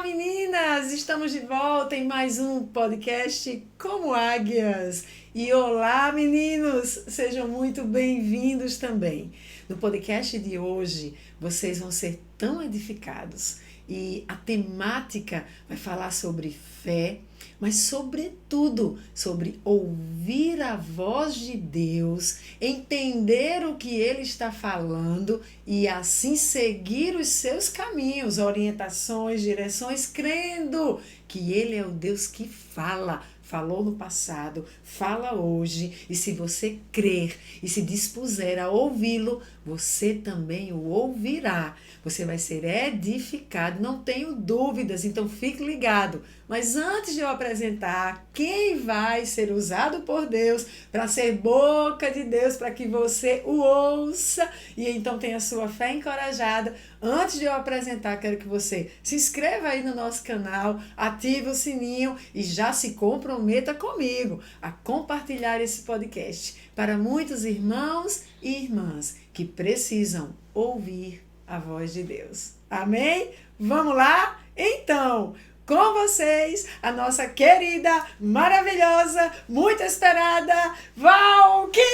Olá, meninas! Estamos de volta em mais um podcast Como Águias. E olá, meninos! Sejam muito bem-vindos também. No podcast de hoje, vocês vão ser tão edificados. E a temática vai falar sobre fé, mas sobretudo sobre ouvir a voz de Deus, entender o que Ele está falando e assim seguir os seus caminhos, orientações, direções, crendo que Ele é o Deus que fala. Falou no passado, fala hoje, e se você crer e se dispuser a ouvi-lo, você também o ouvirá. Você vai ser edificado, não tenho dúvidas, então fique ligado. Mas antes de eu apresentar quem vai ser usado por Deus para ser boca de Deus, para que você o ouça e então tenha sua fé encorajada, antes de eu apresentar, quero que você se inscreva aí no nosso canal, ative o sininho e já se comprometa comigo a compartilhar esse podcast para muitos irmãos e irmãs que precisam ouvir a voz de Deus. Amém? Vamos lá? Então, com vocês, a nossa querida, maravilhosa, muito esperada Valquíria!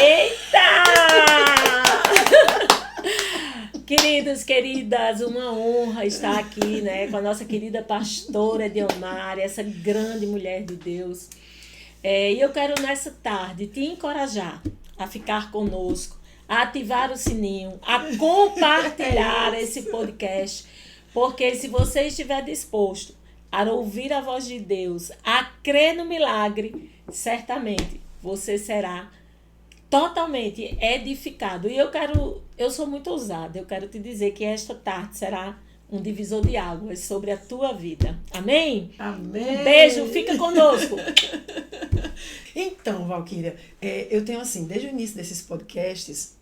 Eita! Queridos, queridas, uma honra estar aqui, né, com a nossa querida pastora Edilmara, essa grande mulher de Deus. E eu quero nessa tarde te encorajar a ficar conosco, a ativar o sininho, a compartilhar esse podcast, porque se você estiver disposto a ouvir a voz de Deus, a crer no milagre, certamente você será totalmente edificado. E eu sou muito ousada, eu quero te dizer que esta tarde será um divisor de águas sobre a tua vida. Amém? Amém! Um beijo, fica conosco! Então, Valquíria, eu tenho assim, desde o início desses podcasts,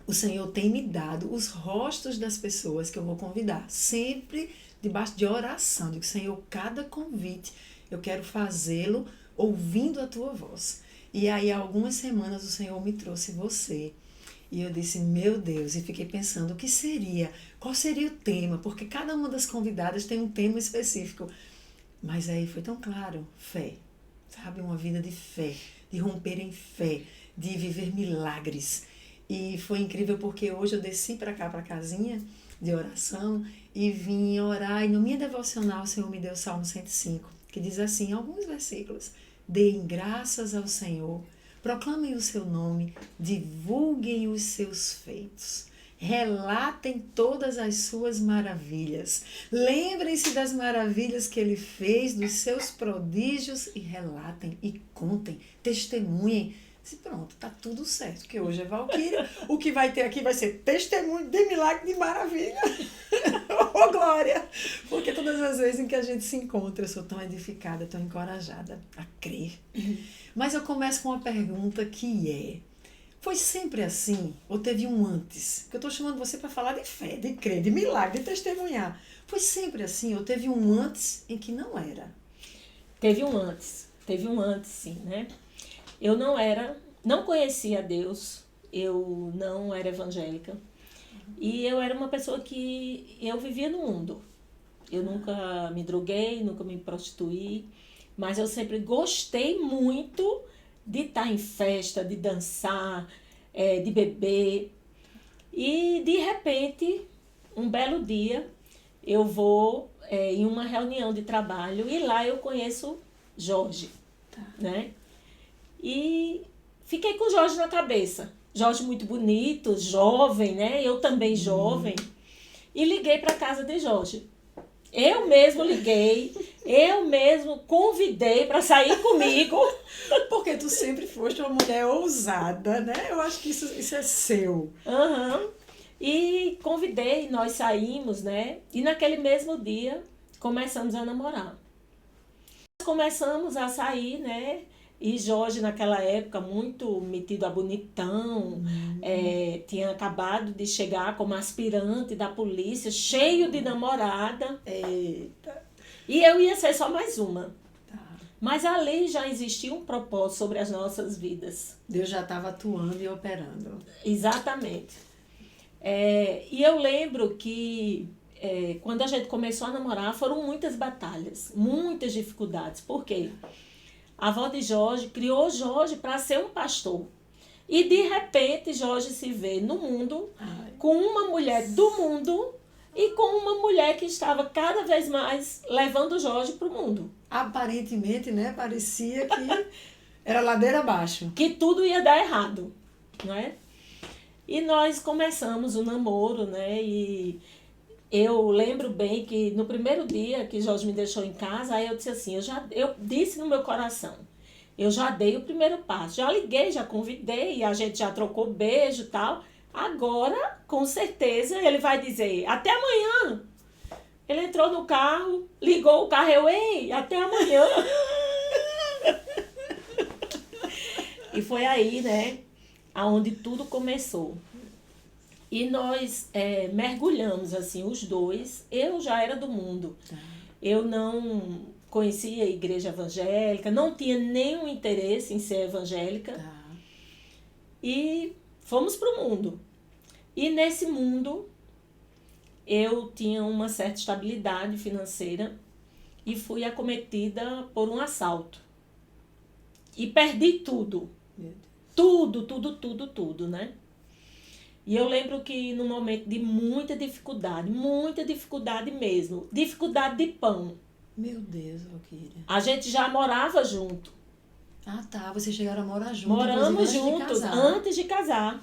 o Senhor tem me dado os rostos das pessoas que eu vou convidar, sempre debaixo de oração. Digo, Senhor, cada convite eu quero fazê-lo ouvindo a tua voz. E aí, há algumas semanas, o Senhor me trouxe você. E eu disse, meu Deus, e fiquei pensando, o que seria? Qual seria o tema? Porque cada uma das convidadas tem um tema específico. Mas aí foi tão claro, fé. Sabe, uma vida de fé, de romper em fé, de viver milagres. E foi incrível porque hoje eu desci para cá, para a casinha de oração e vim orar. E no minha devocional o Senhor me deu o Salmo 105, que diz assim, alguns versículos. Deem graças ao Senhor, proclamem o seu nome, divulguem os seus feitos. Relatem todas as suas maravilhas. Lembrem-se das maravilhas que ele fez, dos seus prodígios e relatem e contem, testemunhem. Se pronto, tá tudo certo, porque hoje é Valquíria. O que vai ter aqui vai ser testemunho de milagre, de maravilha. Oh, glória! Porque todas as vezes em que a gente se encontra, eu sou tão edificada, tão encorajada a crer. Mas eu começo com uma pergunta que foi sempre assim? Ou teve um antes? Porque eu estou chamando você para falar de fé, de crer, de milagre, de testemunhar. Foi sempre assim? Ou teve um antes em que não era? Teve um antes sim, né? Eu não conhecia Deus, eu não era evangélica. E eu era uma pessoa que eu vivia no mundo. Eu nunca me droguei, nunca me prostituí, mas eu sempre gostei muito de estar em festa, de dançar, de beber. E, de repente, um belo dia, eu vou em uma reunião de trabalho e lá eu conheço Jorge, né? E fiquei com o Jorge na cabeça. Jorge muito bonito, jovem, né? Eu também jovem. E liguei para a casa de Jorge. Eu mesmo liguei, eu mesmo convidei para sair comigo. Porque tu sempre foste uma mulher ousada, né? Eu acho que isso é seu. Uhum. E convidei, nós saímos, né? E naquele mesmo dia começamos a namorar. Começamos a sair, né? E Jorge, naquela época, muito metido a bonitão, tinha acabado de chegar como aspirante da polícia, cheio de namorada. Eita! E eu ia ser só mais uma. Tá. Mas ali já existia um propósito sobre as nossas vidas. Deus já estava atuando e operando. Exatamente. E eu lembro que quando a gente começou a namorar, foram muitas batalhas, muitas dificuldades. Por quê? A avó de Jorge criou Jorge para ser um pastor. E, de repente, Jorge se vê no mundo com uma mulher do mundo e com uma mulher que estava cada vez mais levando Jorge para o mundo. Aparentemente, né? Parecia que era ladeira abaixo. Que tudo ia dar errado, não é? E nós começamos o namoro, né? E eu lembro bem que no primeiro dia que Jorge me deixou em casa, aí eu disse assim, eu disse no meu coração, eu já dei o primeiro passo, já liguei, já convidei, a gente já trocou beijo e tal. Agora, com certeza, ele vai dizer, até amanhã. Ele entrou no carro, ligou o carro, ei, até amanhã. E foi aí, né, aonde tudo começou. E nós mergulhamos, assim, os dois. Eu já era do mundo. Eu não conhecia a igreja evangélica, não tinha nenhum interesse em ser evangélica. E fomos para o mundo. E nesse mundo, eu tinha uma certa estabilidade financeira e fui acometida por um assalto. E perdi tudo. Tudo, né? E eu lembro que num momento de muita dificuldade mesmo, dificuldade de pão. Meu Deus, Valquíria. A gente já morava junto. Ah, tá. Vocês chegaram a morar juntos. Moramos juntos antes de casar.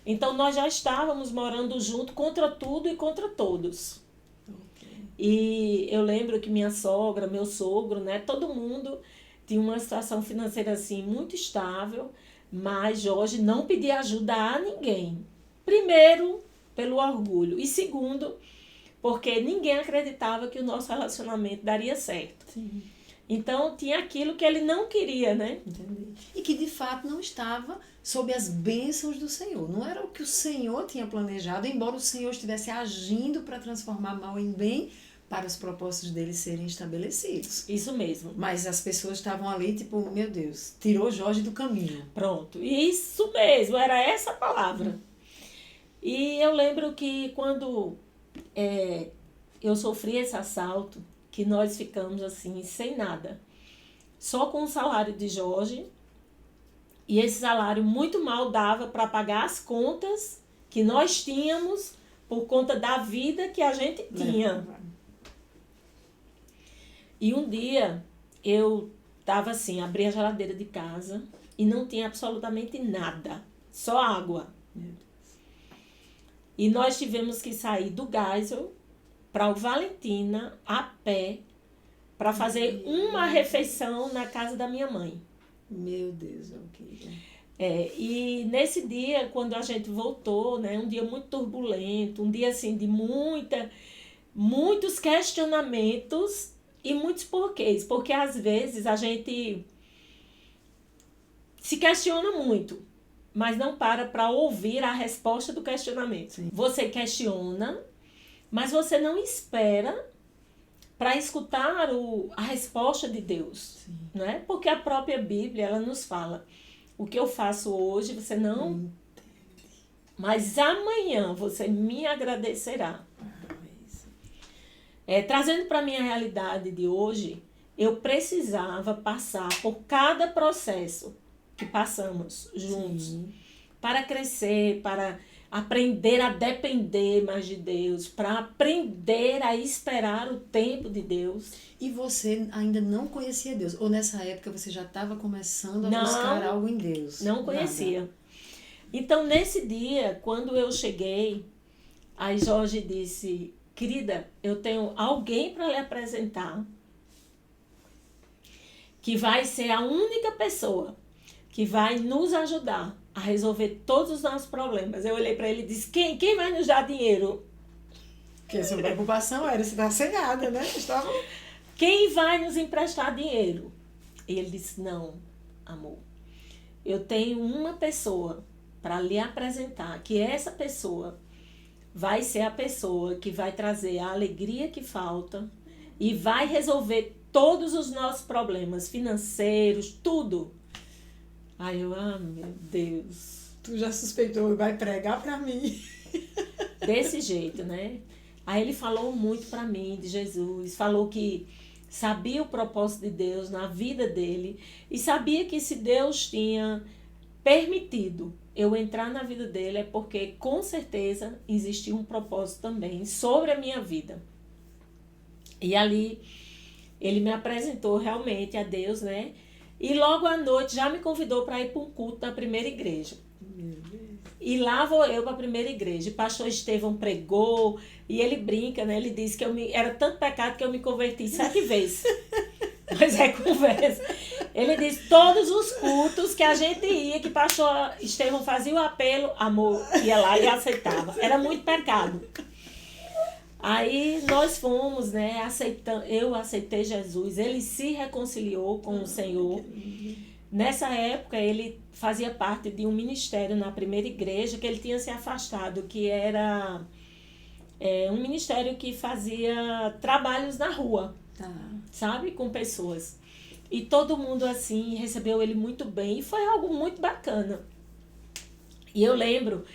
Então nós já estávamos morando junto contra tudo e contra todos. Okay. E eu lembro que minha sogra, meu sogro, né, todo mundo tinha uma situação financeira assim muito estável, mas Jorge não pedia ajuda a ninguém. Primeiro, pelo orgulho. E segundo, porque ninguém acreditava que o nosso relacionamento daria certo. Sim. Então, tinha aquilo que ele não queria, né? Entendi. E que, de fato, não estava sob as bênçãos do Senhor. Não era o que o Senhor tinha planejado, embora o Senhor estivesse agindo para transformar mal em bem, para os propósitos dele serem estabelecidos. Isso mesmo. Mas as pessoas estavam ali, tipo, meu Deus, tirou Jorge do caminho. Pronto. Isso mesmo, era essa a palavra. E eu lembro que quando eu sofri esse assalto, que nós ficamos assim, sem nada. Só com o salário de Jorge. E esse salário muito mal dava para pagar as contas que nós tínhamos por conta da vida que a gente tinha. E um dia eu estava assim, abri a geladeira de casa e não tinha absolutamente nada. Só água. E nós tivemos que sair do Geisel para o Valentina a pé para fazer uma refeição na casa da minha mãe. Meu Deus, Valquíria. E nesse dia, quando a gente voltou, né, um dia muito turbulento, um dia assim de muitos questionamentos e muitos porquês. Porque às vezes a gente se questiona muito, mas não para ouvir a resposta do questionamento. Sim. Você questiona, mas você não espera para escutar a resposta de Deus. Sim. Né? Porque a própria Bíblia, ela nos fala, o que eu faço hoje você não entende, mas amanhã você me agradecerá. Trazendo para a minha realidade de hoje, eu precisava passar por cada processo que passamos juntos. Sim. Para crescer, para aprender a depender mais de Deus, para aprender a esperar o tempo de Deus. E você ainda não conhecia Deus? Ou nessa época você já estava começando a buscar algo em Deus? Não conhecia. Nada. Então, nesse dia, quando eu cheguei, aí Jorge disse, querida, eu tenho alguém para lhe apresentar que vai ser a única pessoa que vai nos ajudar a resolver todos os nossos problemas. Eu olhei para ele e disse, quem vai nos dar dinheiro? Porque a sua preocupação era, você está sem nada, né? Quem vai nos emprestar dinheiro? E ele disse, não, amor, eu tenho uma pessoa para lhe apresentar, que essa pessoa vai ser a pessoa que vai trazer a alegria que falta e vai resolver todos os nossos problemas financeiros, tudo. Aí eu, meu Deus. Tu já suspeitou, vai pregar pra mim. Desse jeito, né? Aí ele falou muito para mim de Jesus, falou que sabia o propósito de Deus na vida dele e sabia que se Deus tinha permitido eu entrar na vida dele é porque com certeza existia um propósito também sobre a minha vida. E ali ele me apresentou realmente a Deus, né? E logo à noite já me convidou para ir para um culto na primeira igreja. E lá vou eu para a primeira igreja. O pastor Estevão pregou e ele brinca, né? Ele disse que era tanto pecado que eu me converti 7 vezes. Mas é conversa. Ele disse, todos os cultos que a gente ia, que pastor Estevão fazia o apelo, amor, ia lá e aceitava. Era muito pecado. Aí nós fomos, né, eu aceitei Jesus, ele se reconciliou com o Senhor. Nessa época ele fazia parte de um ministério na primeira igreja que ele tinha se afastado, que era um ministério que fazia trabalhos na rua, sabe, com pessoas. E todo mundo assim recebeu ele muito bem e foi algo muito bacana. E eu lembro...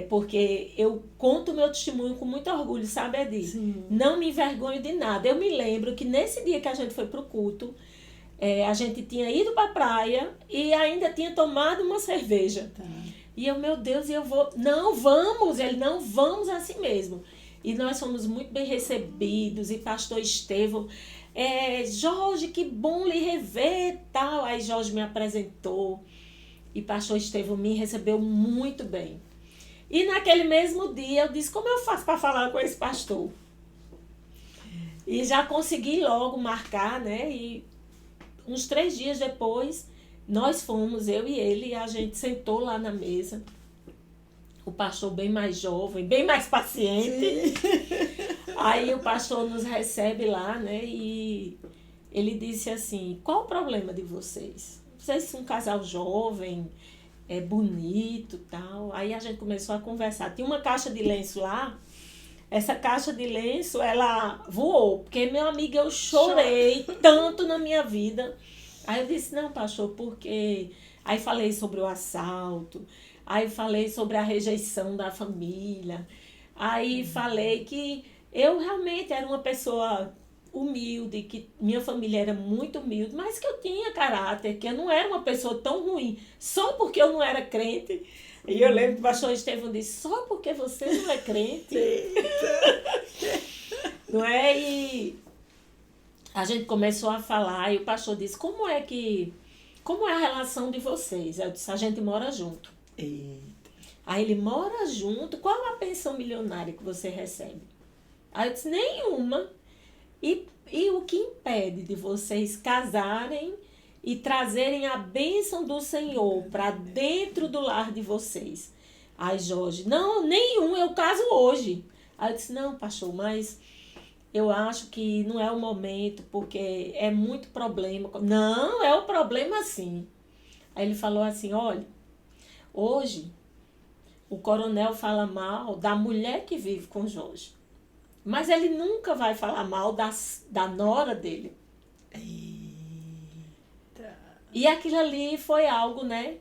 porque eu conto meu testemunho com muito orgulho, sabe, Edi? Sim. Não me envergonho de nada. Eu me lembro que nesse dia que a gente foi pro culto, a gente tinha ido pra praia e ainda tinha tomado uma cerveja. Tá. E eu, meu Deus, eu vou... Não, vamos! Ele, não, vamos assim mesmo. E nós fomos muito bem recebidos e pastor Estevão, Jorge, que bom lhe rever, tal. Aí Jorge me apresentou e pastor Estevão me recebeu muito bem. E naquele mesmo dia eu disse, como eu faço para falar com esse pastor? E já consegui logo marcar, né? E uns 3 dias depois, nós fomos, eu e ele, e a gente sentou lá na mesa. O pastor bem mais jovem, bem mais paciente. Aí o pastor nos recebe lá, né? E ele disse assim, qual o problema de vocês? Vocês são um casal jovem, bonito e tal. Aí a gente começou a conversar. Tinha uma caixa de lenço lá. Essa caixa de lenço, ela voou. Porque, meu amigo, eu chorei tanto na minha vida. Aí eu disse, não, pastor, porque... Aí falei sobre o assalto. Aí falei sobre a rejeição da família. Aí falei que eu realmente era uma pessoa... humilde, que minha família era muito humilde, mas que eu tinha caráter, que eu não era uma pessoa tão ruim, só porque eu não era crente. E eu lembro que o pastor Estevão disse, só porque você não é crente. Não é? E a gente começou a falar, e o pastor disse, como é a relação de vocês? Eu disse, a gente mora junto. Eita. Aí ele mora junto, qual é a pensão milionária que você recebe? Aí eu disse, nenhuma. E o que impede de vocês casarem e trazerem a bênção do Senhor para dentro do lar de vocês? Aí Jorge, não, nenhum, eu caso hoje. Aí eu disse, não, pastor, mas eu acho que não é o momento, porque é muito problema. Não, é o problema sim. Aí ele falou assim, olha, hoje o coronel fala mal da mulher que vive com Jorge. Mas ele nunca vai falar mal da nora dele. Eita. E aquilo ali foi algo, né?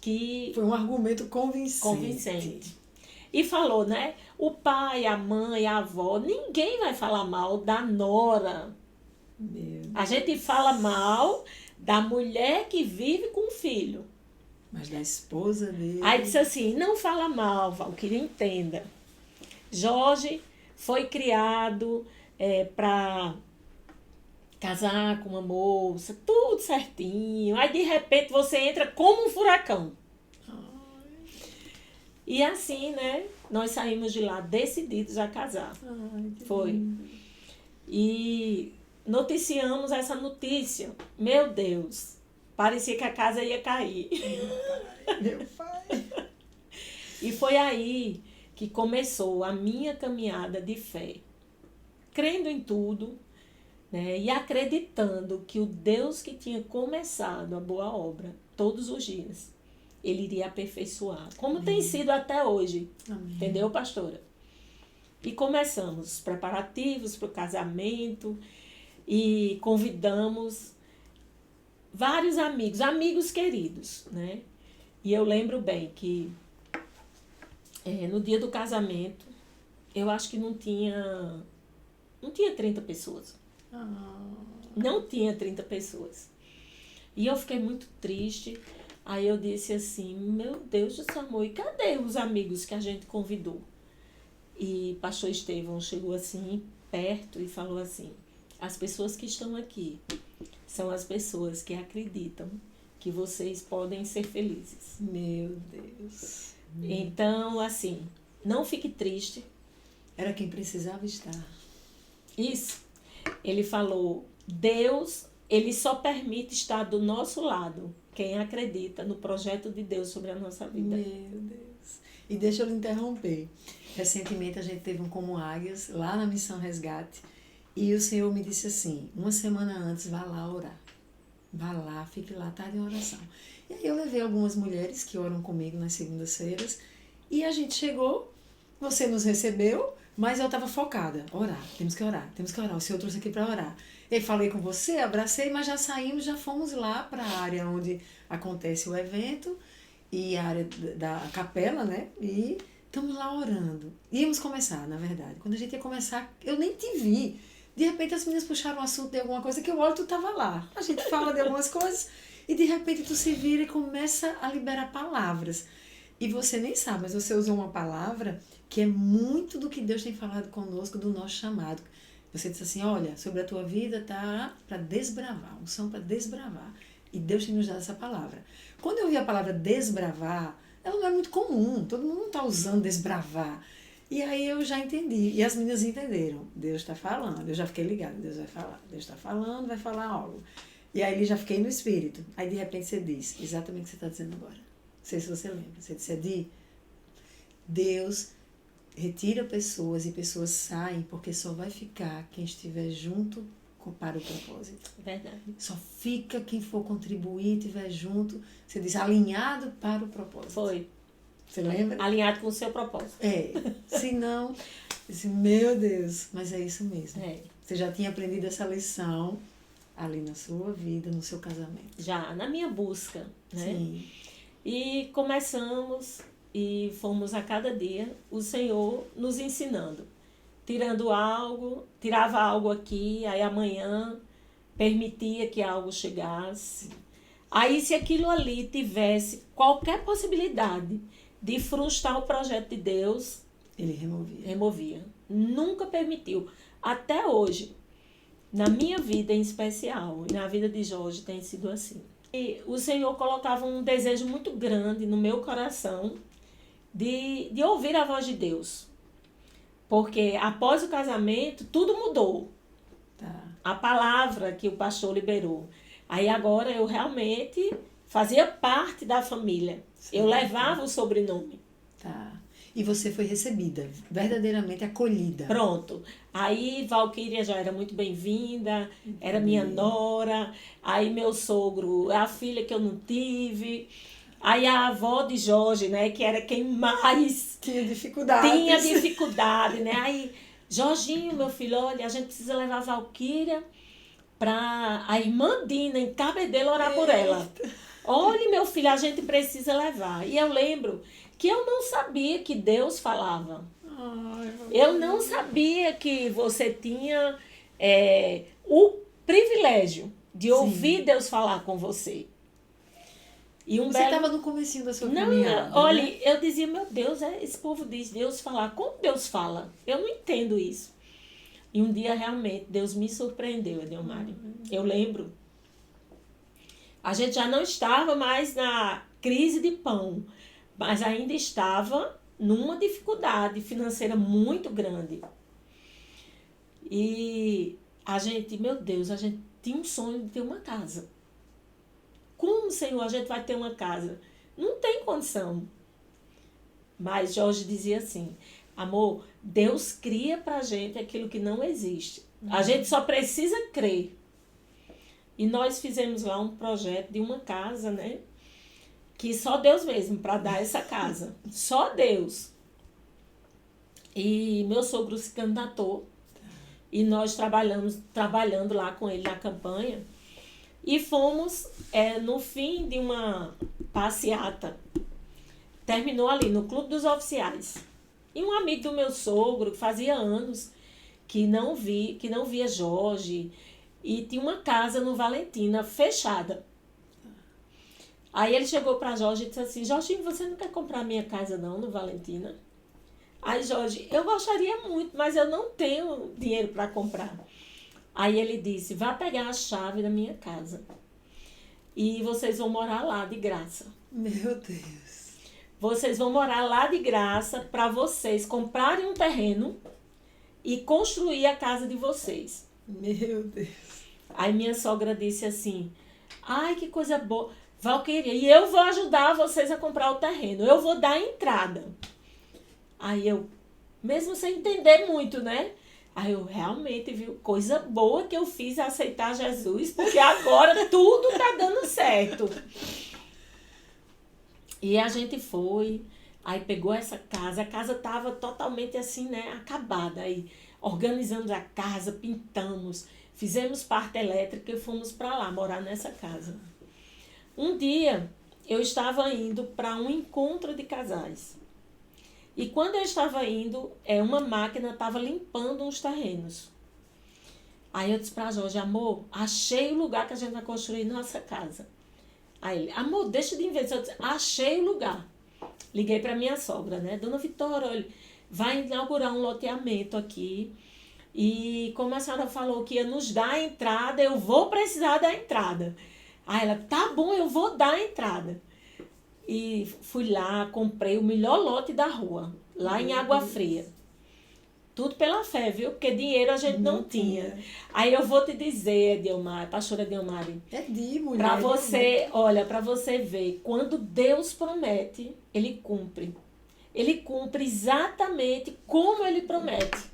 Que Foi um argumento convincente. convincente. E falou, né? O pai, a mãe, a avó, ninguém vai falar mal da nora. Meu Deus. A gente fala mal da mulher que vive com o filho. Mas da esposa dele... Aí disse assim, não fala mal, Valquíria, entenda. Jorge... foi criado para casar com uma moça, tudo certinho. Aí, de repente, você entra como um furacão. Ai. E assim, né? Nós saímos de lá decididos a casar. Ai, que Foi. lindo. E noticiamos essa notícia. Meu Deus, parecia que a casa ia cair. Meu pai. E foi aí que começou a minha caminhada de fé, crendo em tudo, né, e acreditando que o Deus que tinha começado a boa obra todos os dias, ele iria aperfeiçoar, como tem sido até hoje. Amém. Entendeu, pastora? E começamos os preparativos para o casamento e convidamos vários amigos queridos, né? E eu lembro bem que no dia do casamento, eu acho que não tinha 30 pessoas. Ah, Não tinha 30 pessoas. E eu fiquei muito triste. Aí eu disse assim, meu Deus do céu, amor, e cadê os amigos que a gente convidou? E pastor Estevão chegou assim, perto, e falou assim, as pessoas que estão aqui são as pessoas que acreditam que vocês podem ser felizes. meu Deus. Então, assim, não fique triste. Era quem precisava estar. Isso. Ele falou, Deus, ele só permite estar do nosso lado quem acredita no projeto de Deus sobre a nossa vida. Meu Deus. E deixa eu lhe interromper. Recentemente a gente teve um Como Águias lá na Missão Resgate. E o Senhor me disse assim, uma semana antes, vá lá orar. Vá lá, fique lá, tarde em oração. E aí eu levei algumas mulheres que oram comigo nas segundas-feiras. E a gente chegou, você nos recebeu, mas eu estava focada. Orar, temos que orar, temos que orar. O Senhor trouxe aqui para orar. Eu falei com você, abracei, mas já saímos, já fomos lá para a área onde acontece o evento e a área da capela, né? E estamos lá orando. Íamos começar, na verdade. Quando a gente ia começar, eu nem te vi. De repente as meninas puxaram o assunto de alguma coisa que eu olho, tu estava lá. A gente fala de algumas coisas e de repente tu se vira e começa a liberar palavras. E você nem sabe, mas você usou uma palavra que é muito do que Deus tem falado conosco, do nosso chamado. Você disse assim, olha, sobre a tua vida tá para desbravar, unção para desbravar. E Deus tem nos dado essa palavra. Quando eu vi a palavra desbravar, ela não é muito comum, todo mundo não está usando desbravar. E aí eu já entendi, e as meninas entenderam. Deus está falando, eu já fiquei ligada, Deus vai falar. Deus está falando, vai falar algo. E aí já fiquei no espírito. Aí de repente você diz, exatamente o que você está dizendo agora. Não sei se você lembra. Você disse, Edi, Deus retira pessoas e pessoas saem porque só vai ficar quem estiver junto para o propósito. Verdade. Só fica quem for contribuir, estiver junto. Você diz, alinhado para o propósito. Foi. Você lembra? Alinhado com o seu propósito. É. Se não, disse, meu Deus, mas é isso mesmo. É. Você já tinha aprendido essa lição ali na sua vida, no seu casamento. Já, na minha busca, né? Sim. E começamos e fomos a cada dia o Senhor nos ensinando. Tirava algo aqui, aí amanhã permitia que algo chegasse. Aí se aquilo ali tivesse qualquer possibilidade de frustrar o projeto de Deus, Ele removia. removia. Nunca permitiu. Até hoje, na minha vida em especial, e na vida de Jorge tem sido assim. E o Senhor colocava um desejo muito grande no meu coração de ouvir a voz de Deus. Porque após o casamento, tudo mudou. Tá. A palavra que o pastor liberou. Aí agora eu realmente fazia parte da família. Sim. Eu levava o sobrenome. Tá. E você foi recebida, verdadeiramente acolhida. Pronto. Aí Valquíria já era muito bem-vinda, era minha nora. Aí meu sogro, a filha que eu não tive. Aí a avó de Jorge, né, que era quem mais Tinha dificuldades. tinha dificuldade, né? Aí, Jorginho, meu filho, olha, a gente precisa levar a Valquíria para a irmã Dina, em Cabedelo, orar por ela. Olha, meu filho, a gente precisa levar. E eu lembro que eu não sabia que Deus falava. Ai, Eu não sabia que você tinha o privilégio de ouvir Deus falar com você. E você estava no comecinho da sua caminhada. Olha, né? eu dizia, meu Deus, esse povo diz Deus falar. Como Deus fala? Eu não entendo isso. E um dia, realmente, Deus me surpreendeu, Edelmari. Eu lembro. A gente já não estava mais na crise de pão, mas ainda estava numa dificuldade financeira muito grande. E a gente, meu Deus, a gente tinha um sonho de ter uma casa. Como, Senhor, a gente vai ter uma casa? Não tem condição. Mas Jorge dizia assim, amor, Deus cria pra gente aquilo que não existe. A gente só precisa crer. E nós fizemos lá um projeto de uma casa, né? Que só Deus mesmo para dar essa casa. Só Deus. E meu sogro se candidatou. E nós trabalhando lá com ele na campanha. E fomos no fim de uma passeata. Terminou ali no Clube dos Oficiais. E um amigo do meu sogro, que fazia anos que não via Jorge, e tinha uma casa no Valentina fechada. Aí ele chegou para Jorge e disse assim: Jorginho, você não quer comprar minha casa não, no Valentina? Aí Jorge: eu gostaria muito, mas eu não tenho dinheiro para comprar. Aí ele disse: vá pegar a chave da minha casa e vocês vão morar lá de graça. Meu Deus. Vocês vão morar lá de graça para vocês comprarem um terreno e construir a casa de vocês. Meu Deus. Aí minha sogra disse assim: ai, que coisa boa. Valquíria, e eu vou ajudar vocês a comprar o terreno. Eu vou dar a entrada. Aí eu, mesmo sem entender muito, né? Aí eu realmente, viu, coisa boa que eu fiz aceitar Jesus, porque agora tudo tá dando certo. E a gente foi, aí pegou essa casa, a casa tava totalmente assim, né, acabada. Aí organizamos a casa, pintamos, fizemos parte elétrica e fomos para lá, morar nessa casa. Um dia, eu estava indo para um encontro de casais. E quando eu estava indo, uma máquina estava limpando uns terrenos. Aí eu disse para Jorge: amor, achei o lugar que a gente vai construir nossa casa. Aí ele: amor, deixa de inventar. Eu disse: achei o lugar. Liguei para minha sogra, né? Dona Vitória, olha, vai inaugurar um loteamento aqui. E como a senhora falou que ia nos dar a entrada, eu vou precisar da entrada. Aí ela: tá bom, eu vou dar a entrada. E fui lá, comprei o melhor lote da rua, lá em Água Fria. Tudo pela fé, viu? Porque dinheiro a gente não tinha. Aí eu vou te dizer, pastora Delmari. É de mulher. Para você, olha, para você ver, quando Deus promete, Ele cumpre. Ele cumpre exatamente como Ele promete.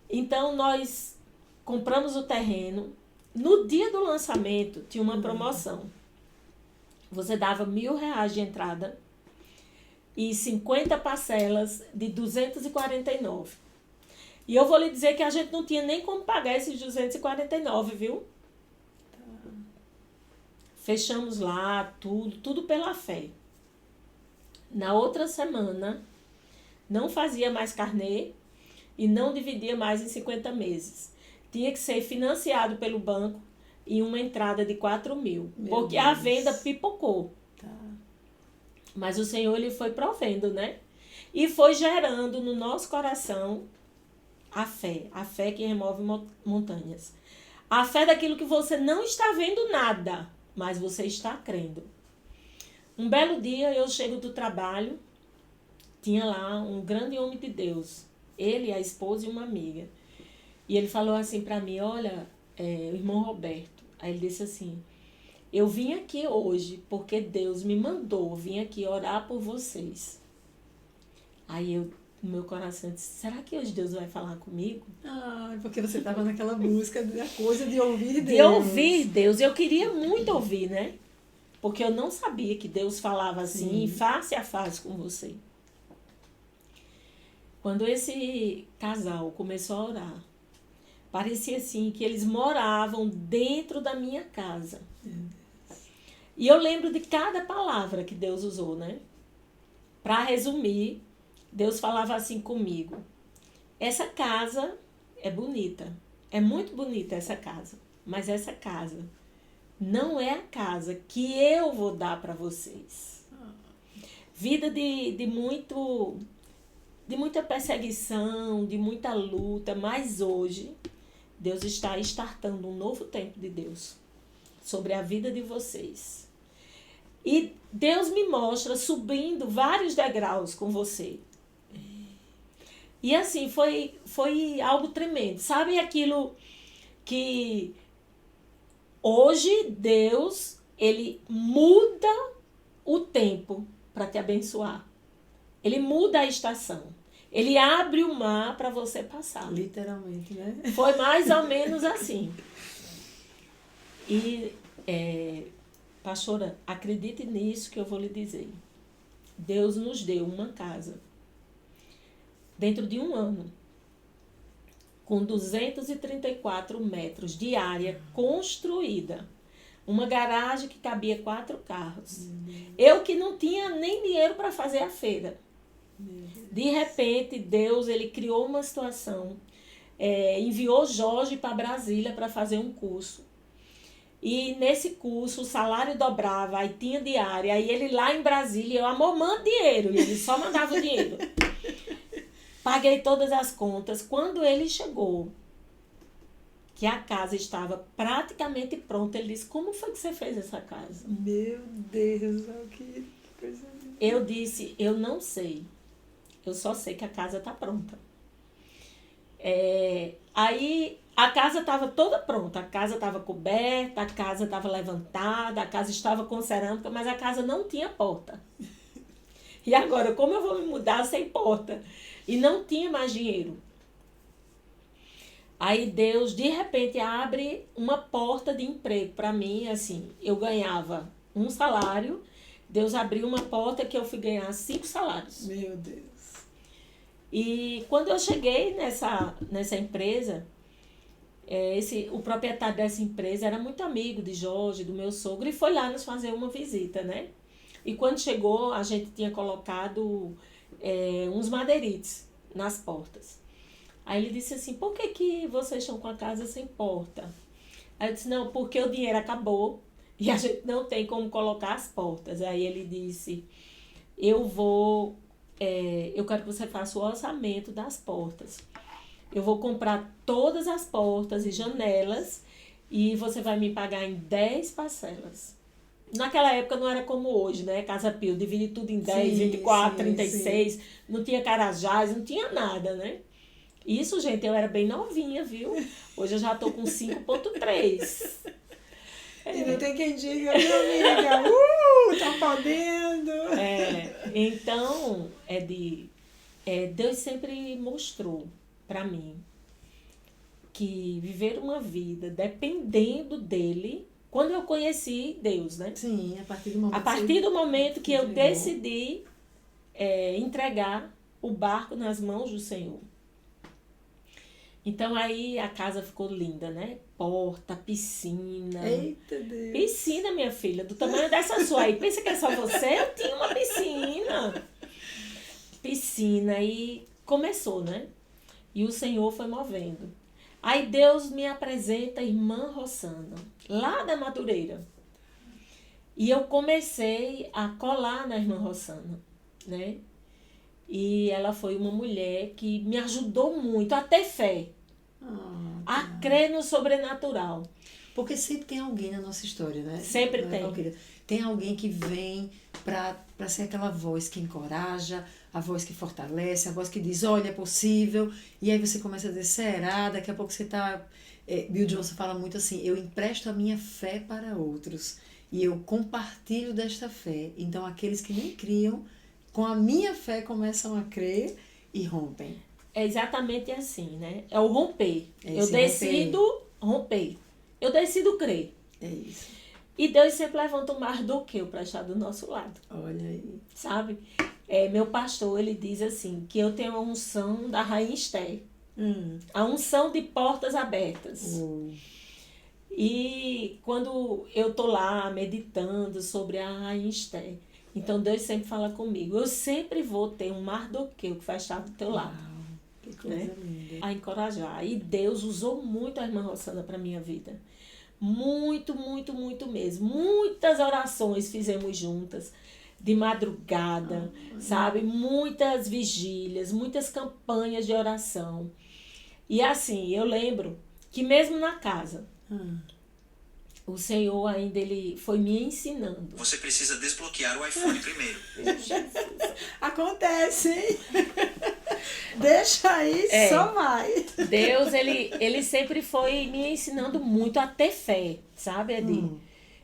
Então, nós compramos o terreno. No dia do lançamento, tinha uma promoção. Você dava R$1.000 de entrada e 50 parcelas de 249. E eu vou lhe dizer que a gente não tinha nem como pagar esses 249, viu? Tá. Fechamos lá, tudo pela fé. Na outra semana, não fazia mais carnê e não dividia mais em 50 meses. Tinha que ser financiado pelo banco e uma entrada de 4.000. Porque Deus. A venda pipocou. Tá. Mas o Senhor, Ele foi provendo, né? E foi gerando no nosso coração a fé que remove montanhas. A fé daquilo que você não está vendo nada, mas você está crendo. Um belo dia eu chego do trabalho, tinha lá um grande homem de Deus, ele, a esposa e uma amiga. E ele falou assim para mim: olha, o irmão Roberto. Aí ele disse assim: eu vim aqui hoje porque Deus me mandou vir aqui orar por vocês. Aí eu, no meu coração, disse: será que hoje Deus vai falar comigo? Ah, porque você estava naquela busca da coisa de ouvir Deus. De ouvir Deus. Eu queria muito ouvir, né? Porque eu não sabia que Deus falava assim, face a face com você. Quando esse casal começou a orar, parecia assim que eles moravam dentro da minha casa. E eu lembro de cada palavra que Deus usou, né? Para resumir, Deus falava assim comigo: essa casa é bonita, é muito bonita essa casa, mas essa casa não é a casa que eu vou dar para vocês. Vida de muita perseguição, de muita luta, mas hoje Deus está startando um novo tempo de Deus sobre a vida de vocês. E Deus me mostra subindo vários degraus com você. E assim, foi algo tremendo. Sabe aquilo que hoje Deus, Ele muda o tempo para te abençoar. Ele muda a estação. Ele abre o mar para você passar. Literalmente, né? Foi mais ou menos assim. E, pastora, acredite nisso que eu vou lhe dizer. Deus nos deu uma casa. Dentro de um ano. Com 234 metros de área construída. Uma garagem que cabia 4 carros. Eu que não tinha nem dinheiro para fazer a feira. De repente, Deus, ele criou uma situação, enviou Jorge para Brasília para fazer um curso. E nesse curso o salário dobrava, aí tinha diária, aí ele lá em Brasília, eu, amor, manda dinheiro, e ele só mandava o dinheiro. Paguei todas as contas. Quando ele chegou, que a casa estava praticamente pronta, ele disse, como foi que você fez essa casa? Meu Deus, que coisa linda. Eu disse, eu não sei, eu só sei que a casa está pronta. Aí a casa estava toda pronta, a casa estava coberta, a casa estava levantada, a casa estava com cerâmica, mas a casa não tinha porta. E agora, como eu vou me mudar sem porta? E não tinha mais dinheiro. Aí Deus, de repente, abre uma porta de emprego para mim, assim, eu ganhava um salário, Deus abriu uma porta que eu fui ganhar 5 salários. Meu Deus. E quando eu cheguei nessa empresa, o proprietário dessa empresa era muito amigo de Jorge, do meu sogro, e foi lá nos fazer uma visita, né? E quando chegou, a gente tinha colocado uns madeirites nas portas. Aí ele disse assim, por que vocês estão com a casa sem porta? Aí eu disse, não, porque o dinheiro acabou e a gente não tem como colocar as portas. Aí ele disse, eu quero que você faça o orçamento das portas. Eu vou comprar todas as portas e janelas e você vai me pagar em 10 parcelas. Naquela época não era como hoje, né? Casa Pio, divide tudo em 10, 24, 36, sim. Não tinha Carajás, não tinha nada, né? Isso, gente, eu era bem novinha, viu? Hoje eu já tô com 5,3. E não tem quem diga, minha amiga, tá podendo. Então, Deus sempre mostrou para mim que viver uma vida dependendo dele, quando eu conheci Deus, né? Sim, a partir do momento que eu decidi entregar o barco nas mãos do Senhor. Então aí a casa ficou linda, né? Porta, piscina. Eita Deus. Piscina, minha filha, do tamanho dessa sua aí. Pensa que é só você? Eu tinha uma piscina. Piscina, e começou, né? E o Senhor foi movendo. Aí Deus me apresenta a irmã Rossana, lá da Madureira. E eu comecei a colar na irmã Rossana, né? E ela foi uma mulher que me ajudou muito a ter fé, a crer no sobrenatural. Porque sempre tem alguém na nossa história, né? Sempre tem. Tem alguém que vem para ser aquela voz que encoraja, a voz que fortalece, a voz que diz, olha, é possível. E aí você começa a dizer, será? Daqui a pouco você está... Bill Johnson fala muito assim, eu empresto a minha fé para outros. E eu compartilho desta fé. Então, aqueles que nem criam, com a minha fé começam a crer e rompem. É exatamente assim, né? É o romper. Eu decido romper. Eu decido crer. É isso. E Deus sempre levanta o Mardoqueu para estar do nosso lado. Olha aí. Sabe? Meu pastor, ele diz assim, que eu tenho a unção da Rainha Esther. A unção de portas abertas. E quando eu tô lá meditando sobre a Rainha Esther, então Deus sempre fala comigo, eu sempre vou ter um Mardoqueu que vai estar do teu lado. Que coisa linda. A encorajar. E Deus usou muito a irmã Rossana para minha vida. Muito, muito, muito mesmo. Muitas orações fizemos juntas, de madrugada, sabe? Muitas vigílias, muitas campanhas de oração. E assim, eu lembro que mesmo na casa, o Senhor ainda ele foi me ensinando. Você precisa desbloquear o iPhone primeiro. Acontece, hein? Deixa aí, só vai. Deus, ele sempre foi me ensinando muito a ter fé, sabe, Edi?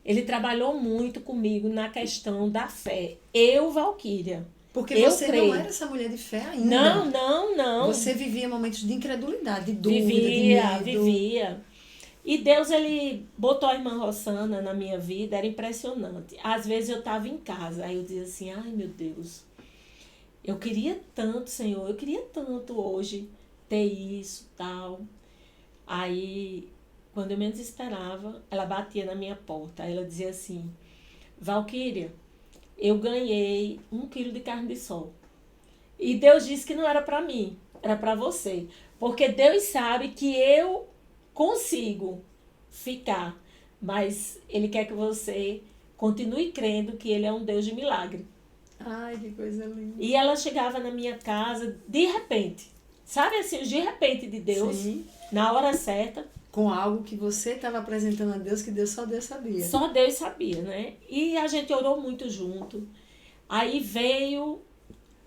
Ele trabalhou muito comigo na questão da fé. Eu, Valquíria. Porque você não era essa mulher de fé ainda. Não. Você vivia momentos de incredulidade, de dúvida, de medo. Vivia. E Deus, ele botou a irmã Rossana na minha vida, era impressionante. Às vezes eu estava em casa, aí eu dizia assim, ai meu Deus, eu queria tanto, Senhor, eu queria tanto hoje ter isso, tal. Aí, quando eu menos esperava, ela batia na minha porta, aí ela dizia assim, Valquíria, eu ganhei 1 quilo de carne de sol. E Deus disse que não era para mim, era para você. Porque Deus sabe que eu consigo ficar, mas Ele quer que você continue crendo que Ele é um Deus de milagre. Ai, que coisa linda. E ela chegava na minha casa de repente. Sabe assim, de repente de Deus, Sim. na hora certa. Com algo que você estava apresentando a Deus, que só Deus sabia. Só Deus sabia, né? E a gente orou muito junto. Aí veio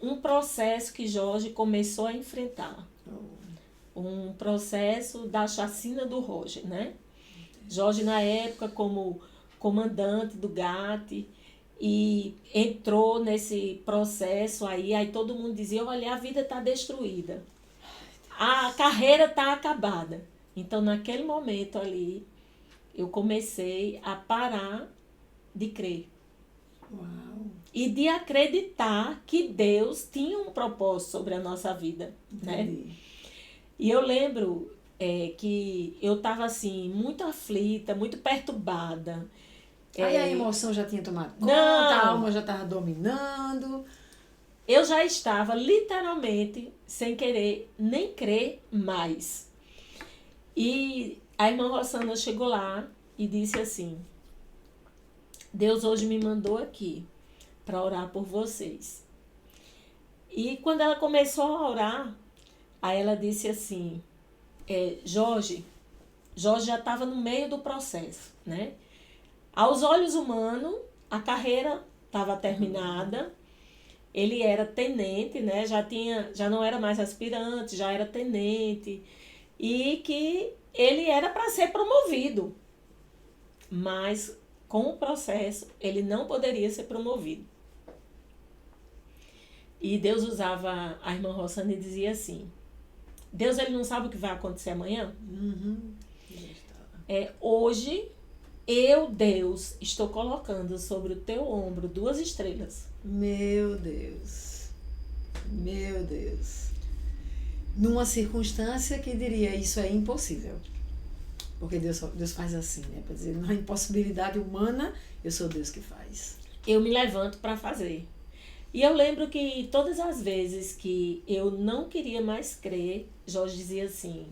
um processo que Jorge começou a enfrentar. Um processo da chacina do Roger, né? Jorge, na época, como comandante do GAT, e entrou nesse processo aí todo mundo dizia, olha, a vida está destruída. A carreira está acabada. Então, naquele momento ali, eu comecei a parar de crer. Uau. E de acreditar que Deus tinha um propósito sobre a nossa vida, né? Entendi. E eu lembro que eu estava assim, muito aflita, muito perturbada. Aí a emoção já tinha tomado conta, Não. a alma já estava dominando. Eu já estava literalmente sem querer nem crer mais. E a irmã Rossana chegou lá e disse assim, Deus hoje me mandou aqui para orar por vocês. E quando ela começou a orar, aí ela disse assim, Jorge já estava no meio do processo, né? Aos olhos humanos, a carreira estava terminada, ele era tenente, né? Já não era mais aspirante, já era tenente, e que ele era para ser promovido, mas com o processo ele não poderia ser promovido. E Deus usava a irmã Rossana e dizia assim, Deus ele não sabe o que vai acontecer amanhã? Uhum. Hoje, eu, Deus, estou colocando sobre o teu ombro 2 estrelas. Meu Deus. Meu Deus. Numa circunstância que diria, isso é impossível. Porque Deus faz assim, né? Para dizer, na impossibilidade humana, eu sou Deus que faz. Eu me levanto para fazer. E eu lembro que todas as vezes que eu não queria mais crer, Jorge dizia assim,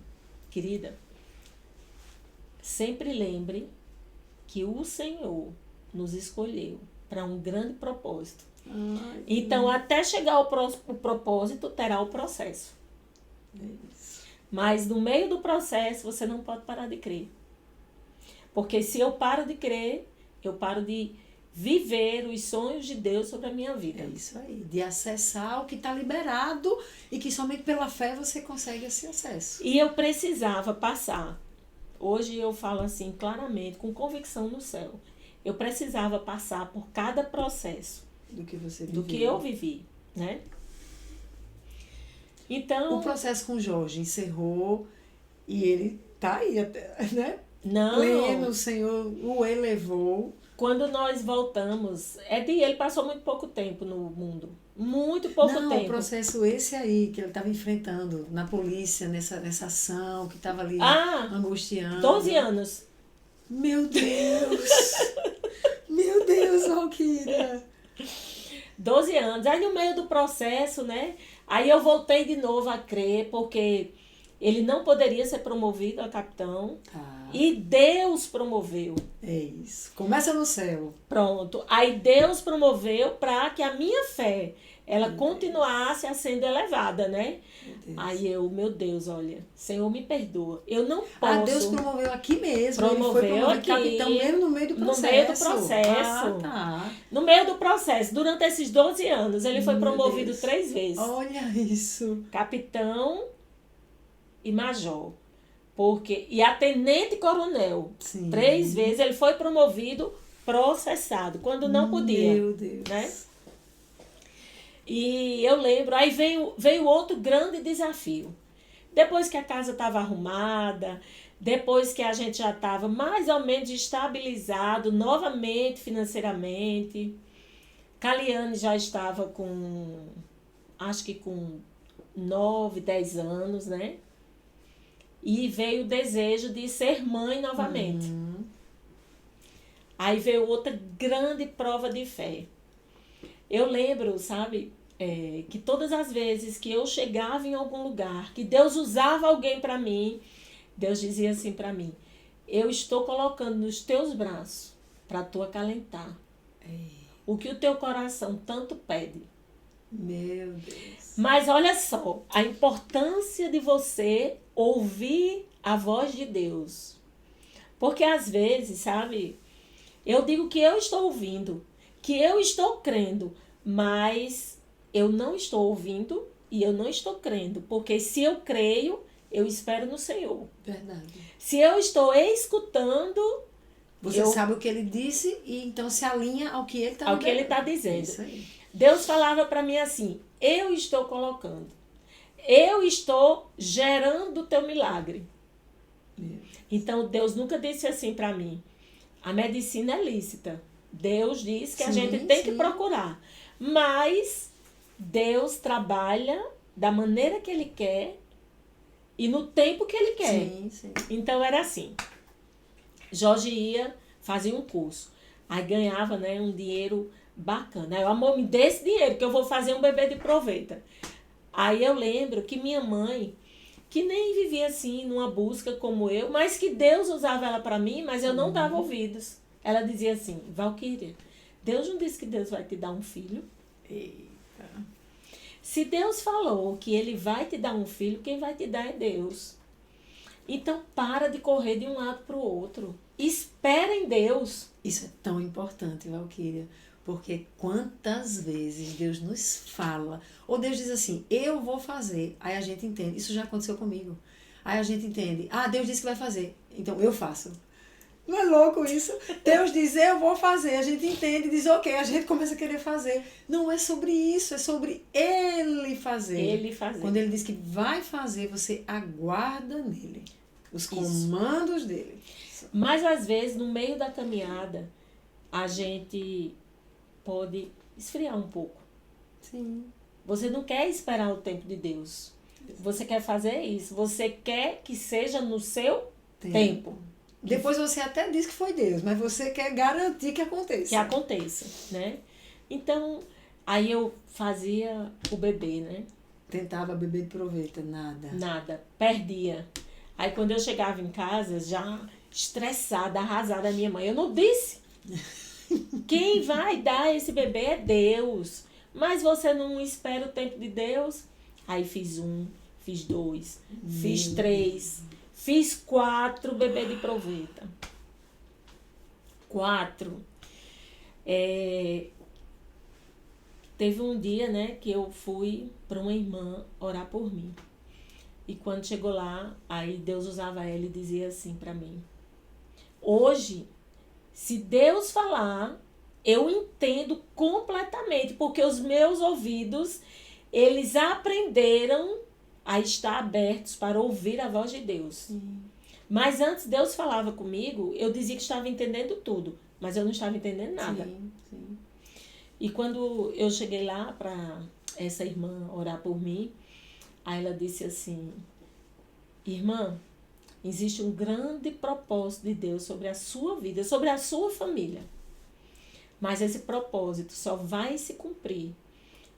querida, sempre lembre que o Senhor nos escolheu para um grande propósito. Ai, Então, até chegar o propósito, terá o processo. é isso. Mas no meio do processo, você não pode parar de crer. Porque se eu paro de crer, eu paro de viver os sonhos de Deus sobre a minha vida. É isso aí. De acessar o que está liberado e que somente pela fé você consegue esse acesso. E eu precisava passar. Hoje eu falo assim claramente, com convicção no céu. Eu precisava passar por cada processo Do que você viveu. do que eu vivi, né? Então, O processo com o Jorge encerrou e ele tá aí até, né? não, Pleno, o Senhor o elevou. quando nós voltamos, ele passou muito pouco tempo no mundo. Muito pouco Não, tempo. o processo esse aí que ele estava enfrentando na polícia, nessa ação, que estava ali angustiando. 12 anos. Meu Deus! Meu Deus, Valquíria! 12 anos. Aí no meio do processo, né? Aí eu voltei de novo a crer, porque ele não poderia ser promovido a capitão. Tá, E Deus promoveu. é isso. Começa no céu. Pronto. Aí Deus promoveu para que a minha fé, ela continuasse a sendo elevada, né? Meu Deus. Aí meu Deus, olha, Senhor me perdoa. Eu não posso. Deus promoveu aqui mesmo. Ele foi Promoveu promovido aqui, capitão mesmo no meio do processo. no meio do processo. Tá. No meio do processo, durante esses 12 anos, ele foi Meu promovido Deus. 3 vezes. Olha isso. Capitão e major. E a tenente coronel. Sim. 3 vezes ele foi promovido, processado, quando não podia. Meu Deus. Né? E eu lembro, aí veio outro grande desafio. Depois que a casa estava arrumada, depois que a gente já estava mais ou menos estabilizado novamente financeiramente, Caliane já estava acho que com 9, 10 anos, né? E veio o desejo de ser mãe novamente. Aí veio outra grande prova de fé. Eu lembro, sabe, que todas as vezes que eu chegava em algum lugar, que Deus usava alguém para mim, Deus dizia assim para mim: eu estou colocando nos teus braços para tu acalentar o que o teu coração tanto pede. Meu Deus. Mas olha só, a importância de você ouvir a voz de Deus. Porque às vezes, sabe, eu digo que eu estou ouvindo, que eu estou crendo, mas eu não estou ouvindo e eu não estou crendo. Porque se eu creio, eu espero no Senhor. Verdade. Se eu estou escutando, Você sabe o que ele disse e então se alinha ao que ele está ao que ele está dizendo. Isso aí. Deus falava para mim assim: eu estou colocando, eu estou gerando o teu milagre. Então Deus nunca disse assim para mim: a medicina é lícita. Deus diz que a gente tem que procurar. Mas Deus trabalha da maneira que Ele quer e no tempo que Ele quer. Sim, sim. Então era assim. Jorge ia, fazia um curso. Aí ganhava, né, um dinheiro bacana. Aí eu, amor, me dê esse dinheiro que eu vou fazer um bebê de proveta. Aí eu lembro que minha mãe, que nem vivia assim numa busca como eu, mas que Deus usava ela para mim, mas eu não dava ouvidos. Ela dizia assim: Valquíria, Deus não disse que Deus vai te dar um filho? Eita. Se Deus falou que Ele vai te dar um filho, quem vai te dar é Deus. Então para de correr de um lado para o outro. Espera em Deus. Isso é tão importante, Valquíria, porque quantas vezes Deus nos fala, ou Deus diz assim: eu vou fazer, aí a gente entende. Isso já aconteceu comigo. Aí a gente entende: ah, Deus disse que vai fazer, então eu faço. Não é louco isso? Deus diz: eu vou fazer, a gente entende, diz ok, a gente começa a querer fazer. Não é sobre isso, é sobre Ele fazer. Ele fazer. Quando Ele diz que vai fazer, você aguarda nele, os comandos dele. Mas às vezes, no meio da caminhada, a gente pode esfriar um pouco. Sim. Você não quer esperar o tempo de Deus. Você quer fazer isso. Você quer que seja no seu tempo. Depois você até diz que foi Deus, mas você quer garantir que aconteça. Que aconteça, né? Então, aí eu fazia o bebê, né? Tentava beber de proveta, nada. Nada. Perdia. Aí quando eu chegava em casa, já estressada, arrasada, a minha mãe: eu não disse. Quem vai dar esse bebê é Deus. Mas você não espera o tempo de Deus? Aí fiz 1, fiz 2, fiz 3, fiz 4 bebê de proveta. 4. Teve um dia, né, que eu fui para uma irmã orar por mim. E quando chegou lá, aí Deus usava ela e dizia assim para mim: hoje, se Deus falar, eu entendo completamente, porque os meus ouvidos, eles aprenderam a estar abertos para ouvir a voz de Deus. Mas antes Deus falava comigo, eu dizia que estava entendendo tudo, mas eu não estava entendendo nada. Sim. E quando eu cheguei lá para essa irmã orar por mim, aí ela disse assim: irmã, existe um grande propósito de Deus sobre a sua vida, sobre a sua família. Mas esse propósito só vai se cumprir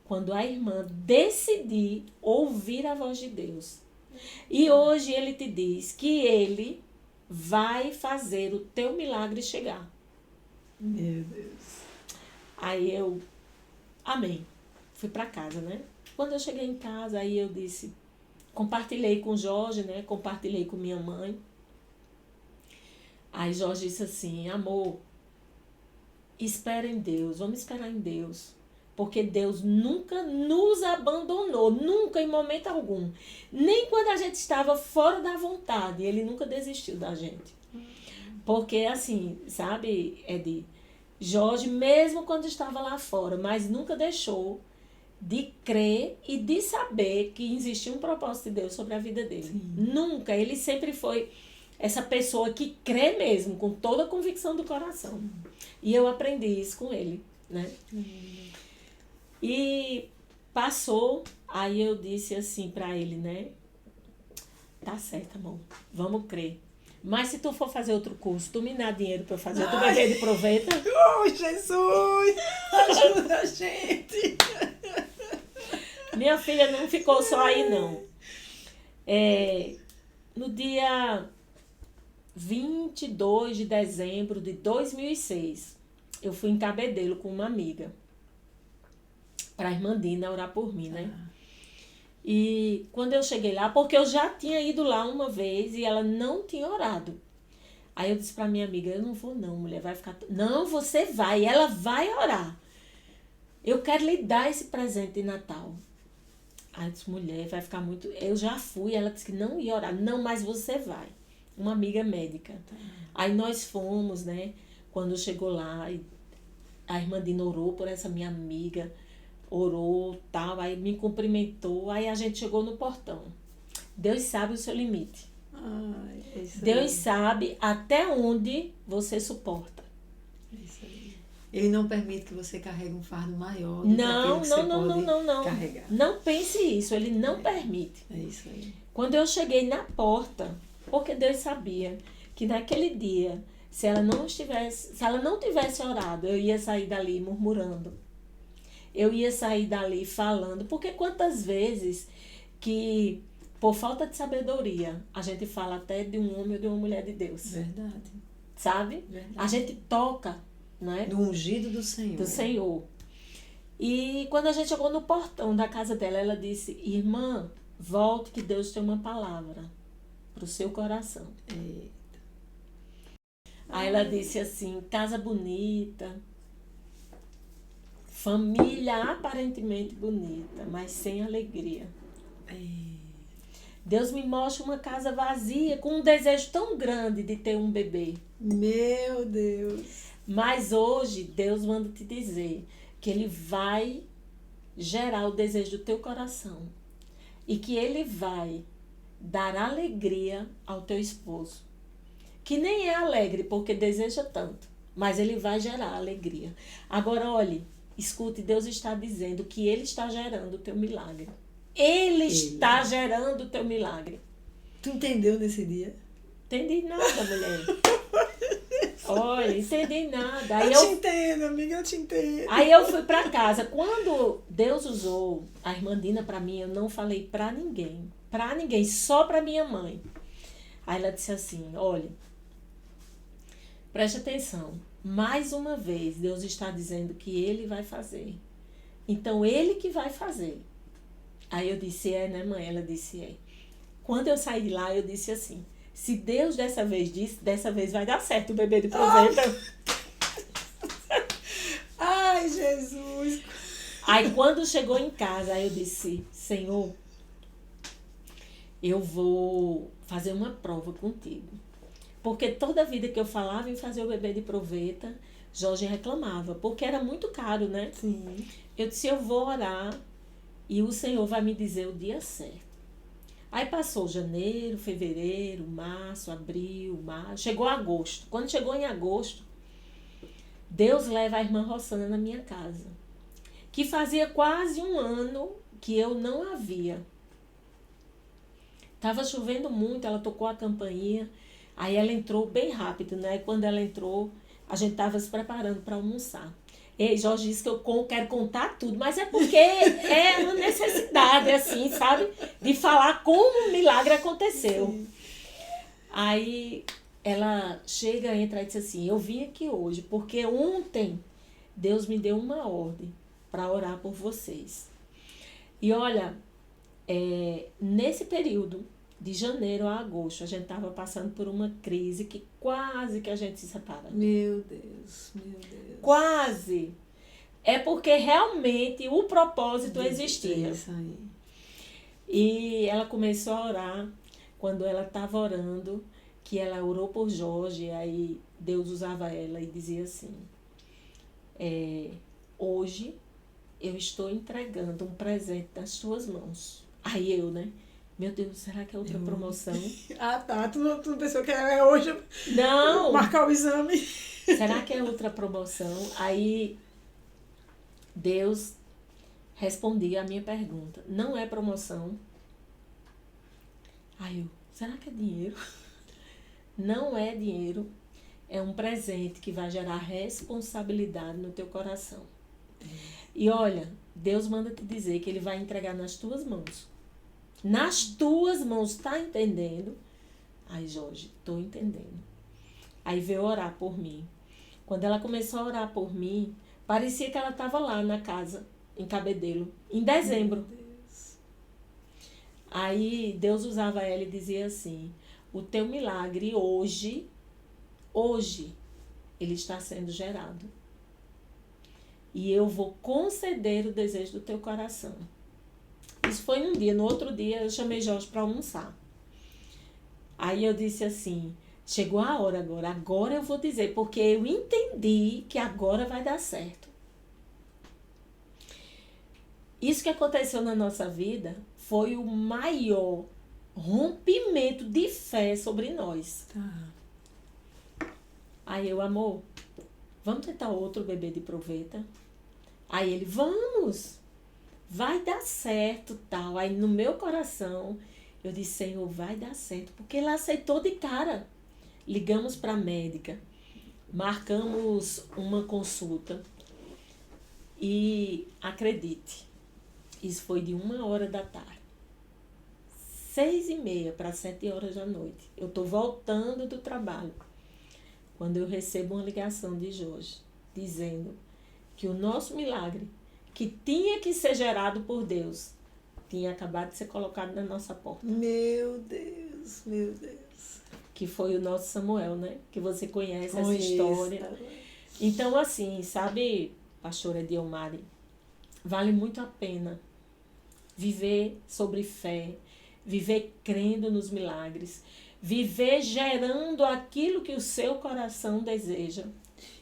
quando a irmã decidir ouvir a voz de Deus. E hoje Ele te diz que Ele vai fazer o teu milagre chegar. Meu Deus. Aí eu, amém. Fui para casa, né? Quando eu cheguei em casa, aí eu disse, compartilhei com o Jorge, né? Compartilhei com minha mãe. Aí Jorge disse assim: amor, espera em Deus, vamos esperar em Deus. Porque Deus nunca nos abandonou, nunca, em momento algum. Nem quando a gente estava fora da vontade, Ele nunca desistiu da gente. Porque assim, sabe, Edi, Jorge, mesmo quando estava lá fora, mas nunca deixou de crer e de saber que existia um propósito de Deus sobre a vida dele. Sim. Nunca. Ele sempre foi essa pessoa que crê mesmo, com toda a convicção do coração. E eu aprendi isso com ele, né? E passou, aí eu disse assim pra ele, né? Tá certo, amor, vamos crer. Mas se tu for fazer outro curso, tu me dá dinheiro pra eu fazer outro bebê de proveta? Oh, Jesus! Ajuda a gente! Minha filha não ficou só aí, não. No dia 22 de dezembro de 2006, eu fui em Cabedelo com uma amiga, para a irmã Dina orar por mim, né? E quando eu cheguei lá, porque eu já tinha ido lá uma vez e ela não tinha orado. Aí eu disse para minha amiga, eu não vou não, mulher, vai ficar... Não, você vai, ela vai orar. Eu quero lhe dar esse presente de Natal. Aí eu disse, mulher, vai ficar muito... Eu já fui, ela disse que não ia orar. Não, mas você vai. Uma amiga médica. Aí nós fomos, né? Quando chegou lá, a irmã Dina orou por essa minha amiga, orou, tal, aí me cumprimentou, aí a gente chegou no portão. Deus sabe o seu limite. Ai, é isso Deus aí. sabe até onde você suporta. É isso aí. Ele não permite que você carregue um fardo maior do Não, que aquilo que não, você não, pode não, não. carregar. Não pense isso, ele não permite. É isso aí. Quando eu cheguei na porta, porque Deus sabia que naquele dia, se ela não tivesse orado, eu ia sair dali murmurando. Eu ia sair dali falando, porque quantas vezes que, por falta de sabedoria, a gente fala até de um homem ou de uma mulher de Deus, Verdade. sabe? Verdade. A gente toca, né? Do ungido do Senhor. Do Senhor. E quando a gente chegou no portão da casa dela, ela disse, irmã, volte que Deus tem uma palavra para o seu coração. Eita. Aí ela disse assim, casa bonita, família aparentemente bonita, mas sem alegria. Deus me mostra uma casa vazia, com um desejo tão grande de ter um bebê. Meu Deus. Mas hoje, Deus manda te dizer que Ele vai gerar o desejo do teu coração. E que Ele vai dar alegria ao teu esposo. Que nem é alegre, porque deseja tanto. Mas Ele vai gerar alegria. Agora, olhe, escute, Deus está dizendo que Ele está gerando o teu milagre. Ele está gerando o teu milagre. Tu entendeu nesse dia? Entendi nada, mulher. Olha, entendi nada. Aí Eu te entendo, amiga, eu te entendo. Aí eu fui pra casa. Quando Deus usou a irmã Dina pra mim, eu não falei pra ninguém. Pra ninguém, só pra minha mãe. Aí ela disse assim, olha, preste atenção. Mais uma vez, Deus está dizendo que Ele vai fazer. Então, Ele que vai fazer. Aí eu disse, né, mãe? Ela disse, é. Quando eu saí de lá, eu disse assim, se Deus dessa vez disse, dessa vez vai dar certo o bebê de proveta. Ai, Jesus. Aí quando chegou em casa, aí eu disse, Senhor, eu vou fazer uma prova contigo. Porque toda vida que eu falava em fazer o bebê de proveta, Jorge reclamava, porque era muito caro, né? Sim. Eu disse, eu vou orar e o Senhor vai me dizer o dia certo. Aí passou janeiro, fevereiro, março, abril, maio, chegou agosto. Quando chegou em agosto, Deus leva a irmã Rossana na minha casa, que fazia quase um ano que eu não a via. Tava chovendo muito, ela tocou a campainha, aí ela entrou bem rápido, né? Quando ela entrou, a gente tava se preparando para almoçar. E Jorge disse que eu quero contar tudo, mas é porque é uma necessidade, assim, sabe? De falar como o milagre aconteceu. Sim. Aí ela chega, entra e diz assim, eu vim aqui hoje porque ontem Deus me deu uma ordem para orar por vocês. E olha, nesse período, de janeiro a agosto, a gente estava passando por uma crise que quase que a gente se separa. Meu Deus, meu Deus. Quase. É porque realmente o propósito existia. É isso aí. E ela começou a orar. Quando ela estava orando, que ela orou por Jorge, aí Deus usava ela e dizia assim, hoje eu estou entregando um presente nas tuas mãos. Aí eu, né? Meu Deus, será que é outra promoção? Ah, tá. Tu não pensou que é hoje? Não! Marcar o exame. Será que é outra promoção? Aí Deus respondia a minha pergunta. Não é promoção. Aí eu, será que é dinheiro? Não é dinheiro. É um presente que vai gerar responsabilidade no teu coração. E olha, Deus manda te dizer que Ele vai entregar nas tuas mãos. Nas tuas mãos, tá entendendo? Ai, Jorge, tô entendendo. Aí veio orar por mim. Quando ela começou a orar por mim, parecia que ela estava lá na casa, em Cabedelo, em dezembro. Aí Deus usava ela e dizia assim: o teu milagre hoje, ele está sendo gerado. E eu vou conceder o desejo do teu coração. Isso foi um dia. No outro dia eu chamei Jorge para almoçar. Aí eu disse assim: chegou a hora agora. Agora eu vou dizer, porque eu entendi que agora vai dar certo. Isso que aconteceu na nossa vida foi o maior rompimento de fé sobre nós. Tá. Aí eu, amor, vamos tentar outro bebê de proveta? Aí ele, vamos, vai dar certo, tal. Aí no meu coração, eu disse, Senhor, vai dar certo. Porque ele aceitou de cara. Ligamos para a médica, marcamos uma consulta e, acredite, isso foi de 1h da tarde. 6h30 para 7h da noite. Eu estou voltando do trabalho. Quando eu recebo uma ligação de Jorge, dizendo que o nosso milagre, que tinha que ser gerado por Deus, tinha acabado de ser colocado na nossa porta. Meu Deus, meu Deus. Que foi o nosso Samuel, né? Que você conhece essa história. Então, assim, sabe, pastora Diomari, vale muito a pena viver sobre fé, viver crendo nos milagres, viver gerando aquilo que o seu coração deseja.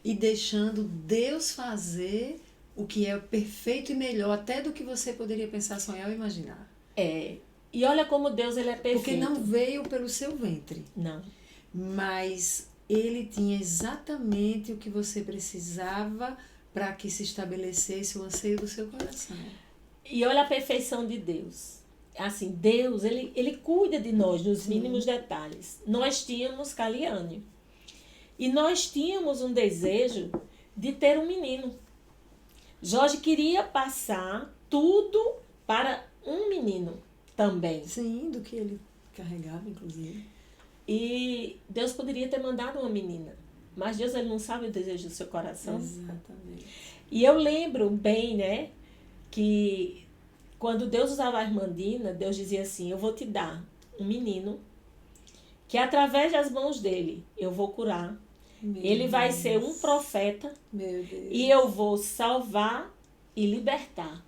E deixando Deus fazer o que é perfeito e melhor até do que você poderia pensar, sonhar ou imaginar. É. E olha como Deus, ele é perfeito. Porque não veio pelo seu ventre. Não. Mas ele tinha exatamente o que você precisava para que se estabelecesse o anseio do seu coração. E olha a perfeição de Deus. Assim, Deus, ele cuida de nós nos mínimos detalhes. Nós tínhamos Caliane. E nós tínhamos um desejo de ter um menino. Jorge queria passar tudo para um menino também. Sim, do que ele carregava, inclusive. E Deus poderia ter mandado uma menina. Mas Deus, ele não sabe o desejo do seu coração. Exatamente. E eu lembro bem, né, que quando Deus usava a irmã Dina, Deus dizia assim, eu vou te dar um menino que através das mãos dele eu vou curar. Ele vai ser um profeta. Meu Deus. E eu vou salvar e libertar.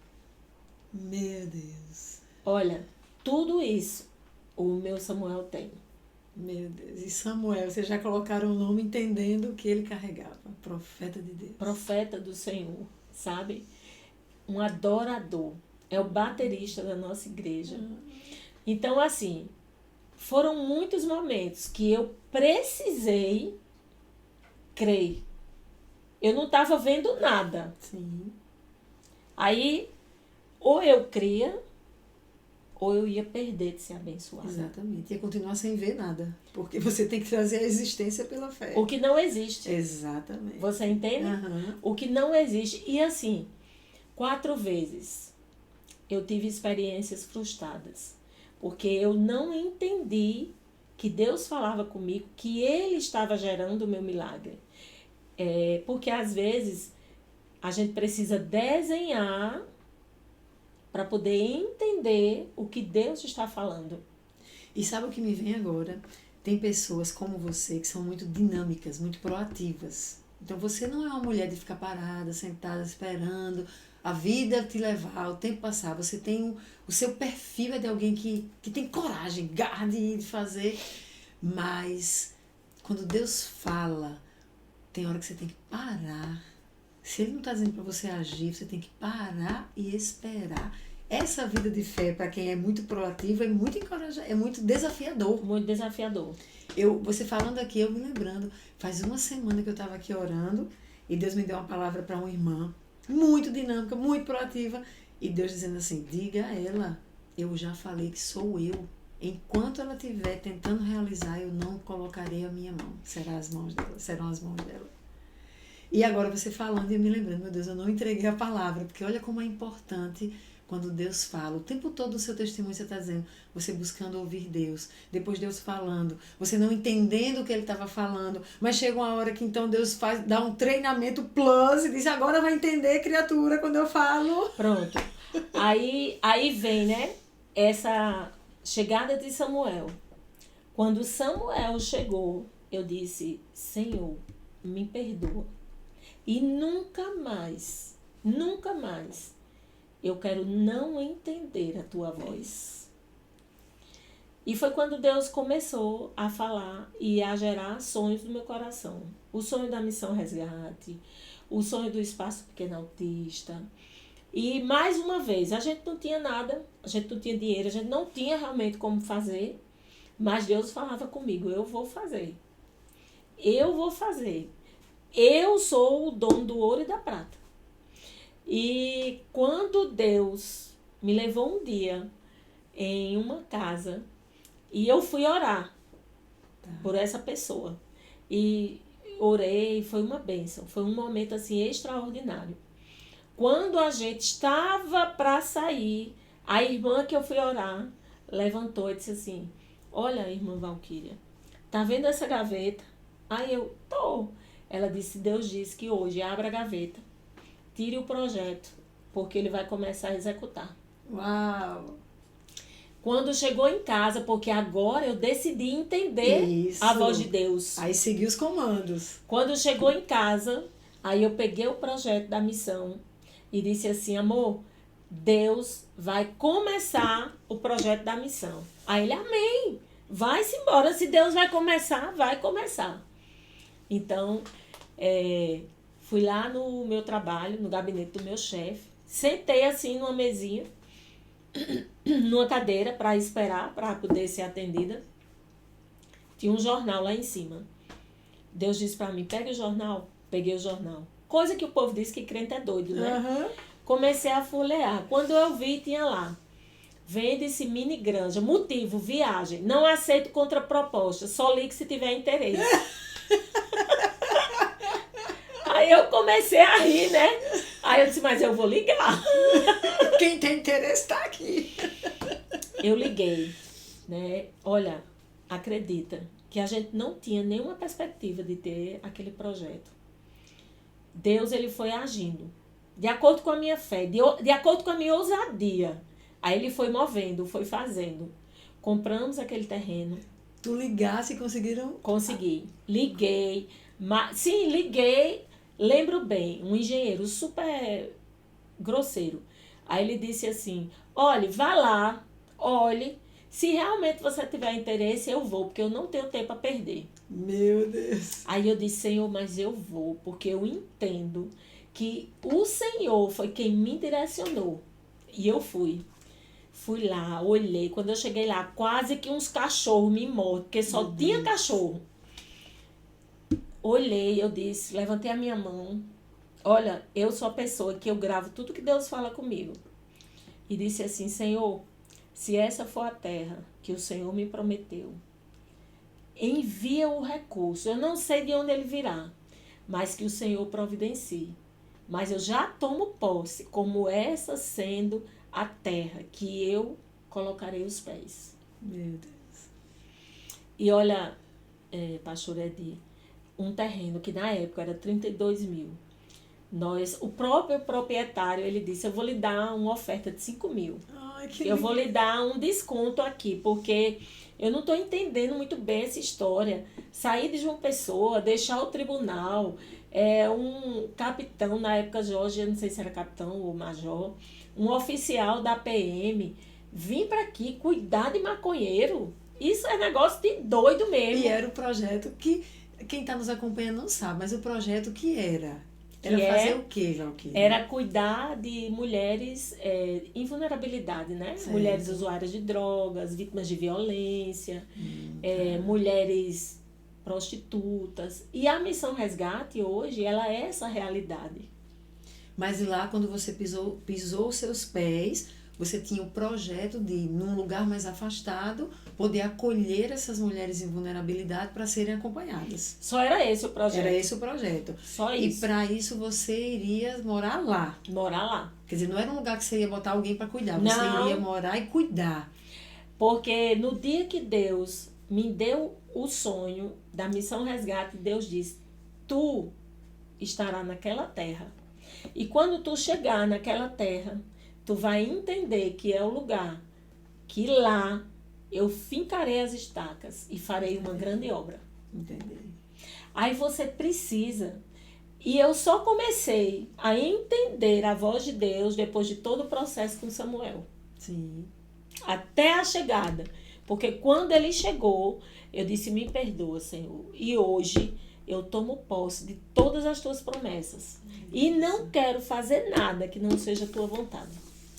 Meu Deus. Olha, tudo isso o meu Samuel tem. Meu Deus. E Samuel, vocês já colocaram o nome entendendo o que ele carregava. Profeta de Deus. Profeta do Senhor, sabe? Um adorador. É o baterista da nossa igreja. Então, assim, foram muitos momentos que eu precisei crer. Eu não estava vendo nada. Sim. Aí, ou eu cria, ou eu ia perder de ser abençoada. Exatamente. Ia continuar sem ver nada. Porque você tem que trazer a existência pela fé. O que não existe. Exatamente. Você entende? Uhum. O que não existe. E assim, 4 vezes eu tive experiências frustradas. Porque eu não entendi que Deus falava comigo, que Ele estava gerando o meu milagre. Porque às vezes a gente precisa desenhar para poder entender o que Deus está falando. E sabe o que me vem agora? Tem pessoas como você que são muito dinâmicas, muito proativas. Então você não é uma mulher de ficar parada, sentada, esperando a vida te levar, o tempo passar. Você tem o seu perfil é de alguém que tem coragem, garra de fazer. Mas quando Deus fala, tem hora que você tem que parar. Se Ele não está dizendo para você agir, você tem que parar e esperar. Essa vida de fé, para quem é muito proativo, é muito encorajador, é muito desafiador. Muito desafiador. Você falando aqui, eu me lembrando, faz uma semana que eu estava aqui orando e Deus me deu uma palavra para uma irmã, muito dinâmica, muito proativa, e Deus dizendo assim, diga a ela, eu já falei que sou eu. Enquanto ela estiver tentando realizar, eu não colocarei a minha mão. Serão as mãos dela. E agora você falando e eu me lembrando, meu Deus, eu não entreguei a palavra, porque olha como é importante quando Deus fala. O tempo todo o seu testemunho você está dizendo, você buscando ouvir Deus, depois Deus falando, você não entendendo o que ele estava falando, mas chega uma hora que então Deus dá um treinamento plus e diz, agora vai entender, criatura, quando eu falo. Pronto. Aí vem, né, essa chegada de Samuel. Quando Samuel chegou, eu disse, Senhor, me perdoa. E nunca mais eu quero não entender a tua voz. E foi quando Deus começou a falar e a gerar sonhos no meu coração. O sonho da Missão Resgate, o sonho do Espaço Pequeno Autista. E mais uma vez, a gente não tinha nada, a gente não tinha dinheiro, a gente não tinha realmente como fazer, mas Deus falava comigo, eu vou fazer. Eu sou o dono do ouro e da prata. E quando Deus me levou um dia em uma casa e eu fui orar por essa pessoa. E orei, foi uma bênção, foi um momento assim extraordinário. Quando a gente estava para sair, a irmã que eu fui orar levantou e disse assim, olha, irmã Valquíria, tá vendo essa gaveta? Aí eu, tô. Ela disse, Deus disse que hoje abra a gaveta, tire o projeto, porque ele vai começar a executar. Uau! Quando chegou em casa, porque agora eu decidi entender Isso. a voz de Deus. Aí segui os comandos. Quando chegou em casa, aí eu peguei o projeto da missão e disse assim, amor, Deus vai começar o projeto da missão. Aí ele, amém, vai-se embora, se Deus vai começar. Então, fui lá no meu trabalho, no gabinete do meu chefe, sentei assim numa mesinha, numa cadeira para esperar, para poder ser atendida. Tinha um jornal lá em cima. Deus disse para mim, pega o jornal. Peguei o jornal. Coisa que o povo diz que crente é doido, né? Uhum. Comecei a folhear. Quando eu vi, tinha lá. Vende-se mini granja. Motivo, viagem. Não aceito contraproposta. Só ligue se tiver interesse. Aí eu comecei a rir, né? Aí eu disse, mas eu vou ligar. Quem tem interesse está aqui. Eu liguei, né? Olha, acredita que a gente não tinha nenhuma perspectiva de ter aquele projeto. Deus, ele foi agindo. De acordo com a minha fé, de acordo com a minha ousadia. Aí ele foi movendo, foi fazendo. Compramos aquele terreno. Tu ligasse e conseguiram? Consegui. Liguei. Sim, liguei. Lembro bem, um engenheiro super grosseiro. Aí ele disse assim, olhe, vá lá, olhe. Se realmente você tiver interesse, eu vou, porque eu não tenho tempo a perder. Meu Deus. Aí eu disse, Senhor, mas eu vou, porque eu entendo que o Senhor foi quem me direcionou. E eu fui. Fui lá, olhei. Quando eu cheguei lá, quase que uns cachorros me mordem, porque só tinha cachorro. Olhei, eu disse, levantei a minha mão. Olha, eu sou a pessoa que eu gravo tudo que Deus fala comigo. E disse assim, Senhor, se essa for a terra que o Senhor me prometeu, envia o recurso. Eu não sei de onde ele virá, mas que o Senhor providencie. Mas eu já tomo posse como essa sendo a terra que eu colocarei os pés. Meu Deus. E olha, pastor Edi, um terreno que na época era 32 mil. O próprio proprietário, ele disse, eu vou lhe dar uma oferta de 5 mil. Ai, que Eu vou lhe dar um desconto aqui, porque eu não estou entendendo muito bem essa história. Sair de João Pessoa, deixar o tribunal, um capitão, na época Jorge, eu não sei se era capitão ou major, um oficial da PM, vir para aqui cuidar de maconheiro. Isso é negócio de doido mesmo. E era o projeto que, quem está nos acompanhando não sabe, mas o projeto que era? Era Que fazer o quê, Valquíria? Era cuidar de mulheres em vulnerabilidade, né? Certo. Mulheres usuárias de drogas, vítimas de violência, mulheres prostitutas. E a Missão Resgate hoje, ela é essa realidade. Mas lá, quando você pisou os seus pés, você tinha o projeto de, num lugar mais afastado, poder acolher essas mulheres em vulnerabilidade para serem acompanhadas. Só era esse o projeto. Era esse o projeto. Só E isso. para isso você iria morar lá. Morar lá. Quer dizer, não era um lugar que você ia botar alguém para cuidar. Você Não. iria morar e cuidar. Porque no dia que Deus me deu o sonho da Missão Resgate, Deus disse, tu estarás naquela terra. E quando tu chegar naquela terra, tu vai entender que é o lugar que lá eu fincarei as estacas e farei uma grande obra. Entendi. Aí você precisa. E eu só comecei a entender a voz de Deus depois de todo o processo com Samuel. Sim. Até a chegada. Porque quando ele chegou, eu disse, me perdoa, Senhor. E hoje eu tomo posse de todas as tuas promessas. E não quero fazer nada que não seja a tua vontade.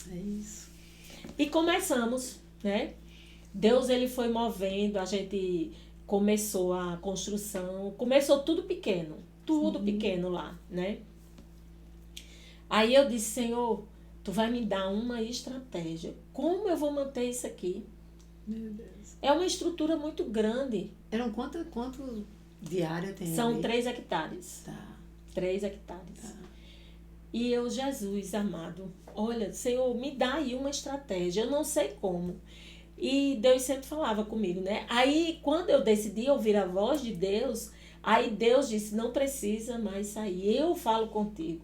É isso. E começamos, né? Deus, ele foi movendo, a gente começou a construção, começou tudo pequeno pequeno lá, né? Aí eu disse, Senhor, tu vai me dar uma estratégia. Como eu vou manter isso aqui? Meu Deus. É uma estrutura muito grande. Eram quanto de área tem São ali? 3 hectares. Tá. 3 hectares. Tá. E eu, Jesus amado, olha, Senhor, me dá aí uma estratégia. Eu não sei como. E Deus sempre falava comigo, né? Aí, quando eu decidi ouvir a voz de Deus, aí Deus disse, não precisa mais sair. Eu falo contigo.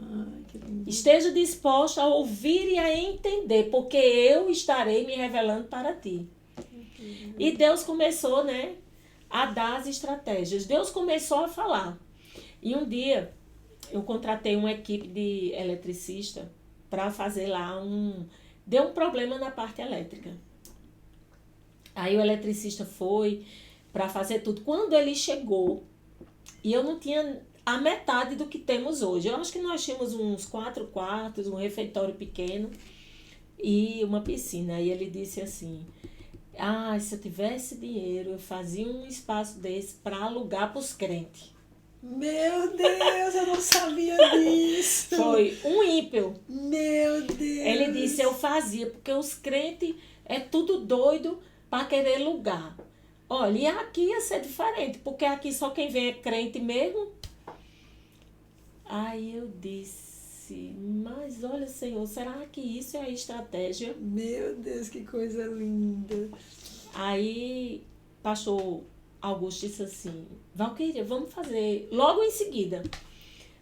Ai, que lindo. Esteja disposto a ouvir e a entender, porque eu estarei me revelando para ti. E Deus começou, né, a dar as estratégias. Deus começou a falar. E um dia, eu contratei uma equipe de eletricista para fazer lá deu um problema na parte elétrica. Aí o eletricista foi para fazer tudo. Quando ele chegou, e eu não tinha a metade do que temos hoje. Eu acho que nós tínhamos uns 4 quartos, um refeitório pequeno e uma piscina. Aí ele disse assim, se eu tivesse dinheiro, eu fazia um espaço desse para alugar para os crentes. Meu Deus, eu não sabia disso. Foi um ímpio. Meu Deus. Ele disse, eu fazia, porque os crentes é tudo doido para querer lugar. Olha, e aqui ia ser diferente, porque aqui só quem vem é crente mesmo. Aí eu disse, mas olha, Senhor, será que isso é a estratégia? Meu Deus, que coisa linda. Aí, pastor Augusto disse assim, Valquíria, vamos fazer, logo em seguida,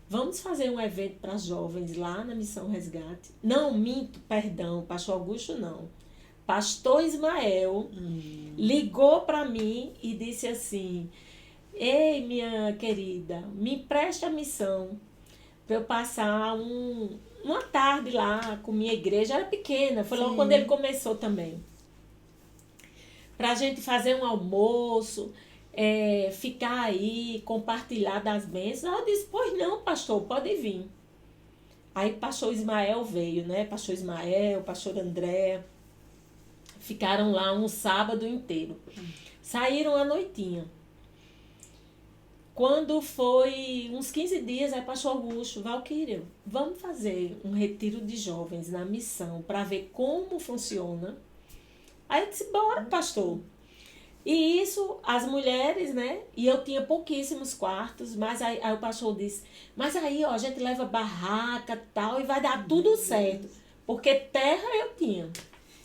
vamos fazer um evento para jovens lá na Missão Resgate. Não, minto, perdão, pastor Augusto não. Pastor Ismael ligou para mim e disse assim, ei, minha querida, me empreste a missão para eu passar uma tarde lá com minha igreja. Era pequena, foi logo quando ele começou também. Para a gente fazer um almoço, ficar aí, compartilhar das bênçãos. Eu disse, pois não, pastor, pode vir. Aí pastor Ismael veio, né? Pastor Ismael, pastor André. Ficaram lá um sábado inteiro. Saíram à noitinha. Quando foi uns 15 dias, aí pastor Augusto, Valquíria, vamos fazer um retiro de jovens na missão para ver como funciona. Aí eu disse, bora, pastor. E isso, as mulheres, né? E eu tinha pouquíssimos quartos, mas aí o pastor disse, mas aí, ó, a gente leva barraca e tal, e vai dar tudo certo. Porque terra eu tinha.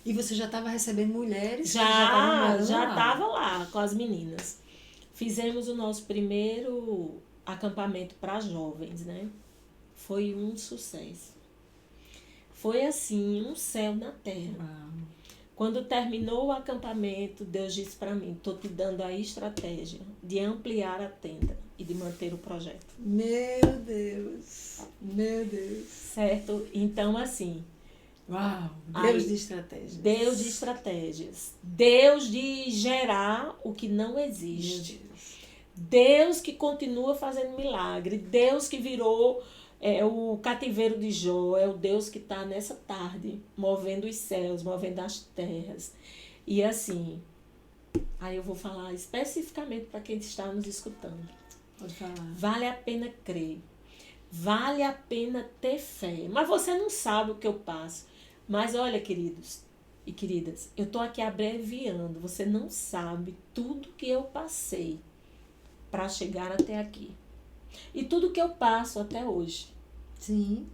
E você já estava recebendo mulheres? Já estava lá com as meninas. Fizemos o nosso primeiro acampamento para jovens, né? Foi um sucesso. Foi assim, um céu na terra. Uau. Quando terminou o acampamento, Deus disse para mim, estou te dando a estratégia de ampliar a tenda e de manter o projeto. Meu Deus. Meu Deus. Certo? Então, assim... Uau, Deus aí, de estratégias. Deus de estratégias. Deus de gerar o que não existe. Deus que continua fazendo milagre. Deus que virou o cativeiro de Jó. É o Deus que está nessa tarde, movendo os céus, movendo as terras. E assim, aí eu vou falar especificamente para quem está nos escutando. Pode falar. Vale a pena crer. Vale a pena ter fé. Mas você não sabe o que eu passo. Mas olha, queridos e queridas, eu tô aqui abreviando. Você não sabe tudo que eu passei para chegar até aqui. E tudo que eu passo até hoje. Sim.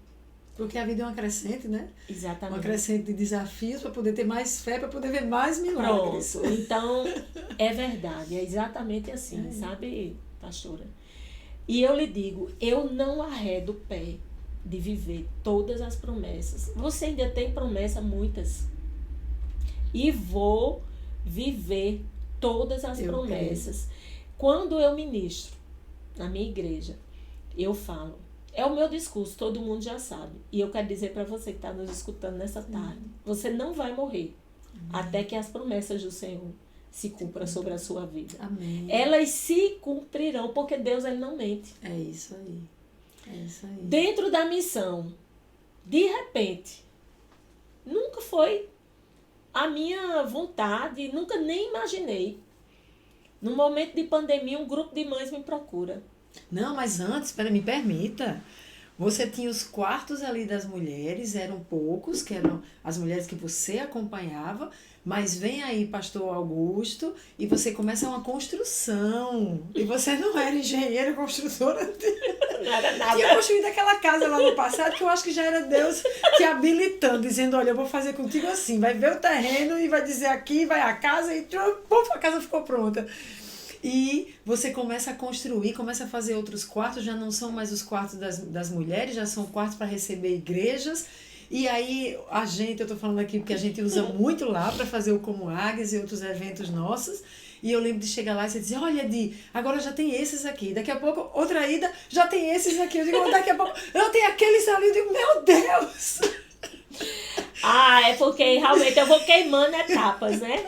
Porque a vida é uma crescente, né? Exatamente. Uma crescente de desafios para poder ter mais fé, para poder ver mais milagres. Pronto. Então, é verdade. É exatamente assim, sabe, pastora? E eu lhe digo, eu não arredo o pé de viver todas as promessas. Você ainda tem promessa, muitas. E vou viver todas as promessas. Quando eu ministro na minha igreja, eu falo. É o meu discurso, todo mundo já sabe. E eu quero dizer para você que está nos escutando nessa tarde, você não vai morrer até que as promessas do Senhor se cumpram sobre a sua vida. Amém. Elas se cumprirão, porque Deus ele não mente. É isso aí. É isso aí. Dentro da missão, de repente, nunca foi a minha vontade, nunca nem imaginei. No momento de pandemia, um grupo de mães me procura. Não, mas antes, me permita. Você tinha os quartos ali das mulheres, eram poucos, que eram as mulheres que você acompanhava, mas vem aí pastor Augusto e você começa uma construção. E você não era engenheiro, construtora. Não era nada. Tinha construído aquela casa lá no passado que eu acho que já era Deus te habilitando, dizendo, olha, eu vou fazer contigo assim, vai ver o terreno e vai dizer aqui, vai a casa e pum, a casa ficou pronta. E você começa a construir, começa a fazer outros quartos, já não são mais os quartos das mulheres, já são quartos para receber igrejas. E aí, eu estou falando aqui porque a gente usa muito lá para fazer o Como Águias e outros eventos nossos. E eu lembro de chegar lá e você dizer, olha, Di, agora já tem esses aqui. Daqui a pouco, outra ida, já tem esses aqui. Eu digo, daqui a pouco, já tem aqueles ali. Eu digo, meu Deus! Ah, é porque realmente eu vou queimando etapas, né?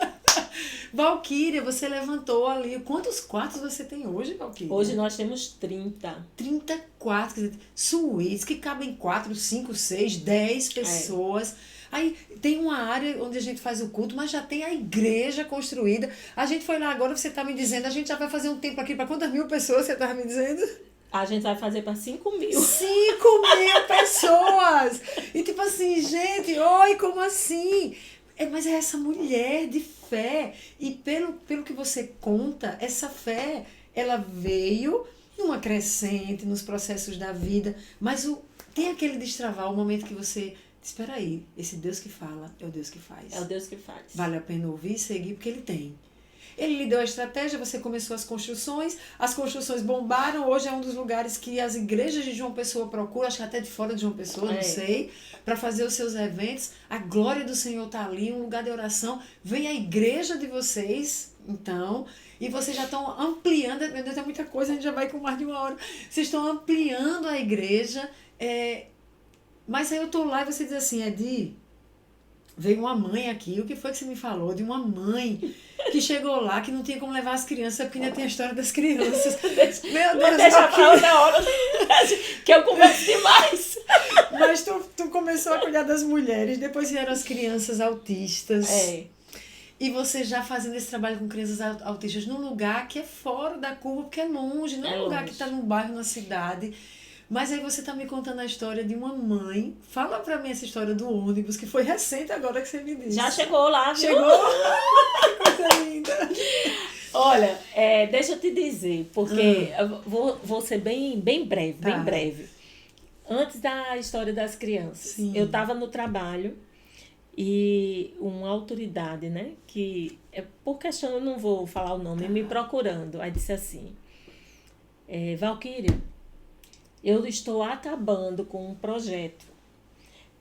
Valquíria, você levantou ali. Quantos quartos você tem hoje, Valquíria? Hoje nós temos 30. 30 quartos, quer dizer, suítes que cabem 4, 5, 6, 10 pessoas. Aí tem uma área onde a gente faz o culto, mas já tem a igreja construída. A gente foi lá agora, você está me dizendo, a gente já vai fazer um tempo aqui para quantas mil pessoas você estava me dizendo? A gente vai fazer para 5 mil. 5.000 pessoas! E tipo assim, gente, oi, como assim? Mas é essa mulher de fé. E pelo que você conta, essa fé, ela veio numa crescente, nos processos da vida. Mas tem aquele destravar, o momento que você... Espera aí, esse Deus que fala é o Deus que faz. É o Deus que faz. Vale a pena ouvir e seguir, porque Ele tem. Ele lhe deu a estratégia, você começou as construções bombaram, hoje é um dos lugares que as igrejas de João Pessoa procuram, acho que até de fora de João Pessoa, não sei, para fazer os seus eventos. A glória do Senhor está ali, um lugar de oração. Vem a igreja de vocês, então, e vocês já estão ampliando, meu Deus, é muita coisa, a gente já vai com mais de 1 hora. Vocês estão ampliando a igreja, mas aí eu estou lá e você diz assim, Edi, veio uma mãe aqui, o que foi que você me falou? De uma mãe que chegou lá, que não tinha como levar as crianças, porque ainda tem a história das crianças. Meu Deus, deixa pra outra hora, que eu converso demais. Mas tu começou a cuidar das mulheres, depois vieram as crianças autistas. E você já fazendo esse trabalho com crianças autistas num lugar que é fora da curva, porque é longe, não é um lugar que está num bairro, na cidade. Mas aí você está me contando a história de uma mãe. Fala para mim essa história do ônibus, que foi recente agora que você me disse. Já chegou lá, viu? Chegou? Que coisa linda. Olha, deixa eu te dizer, porque eu vou ser bem breve, bem breve. Antes da história das crianças, eu estava no trabalho e uma autoridade, né, que, por questão, eu não vou falar o nome, me procurando. Aí disse assim, Valquíria, eu estou acabando com um projeto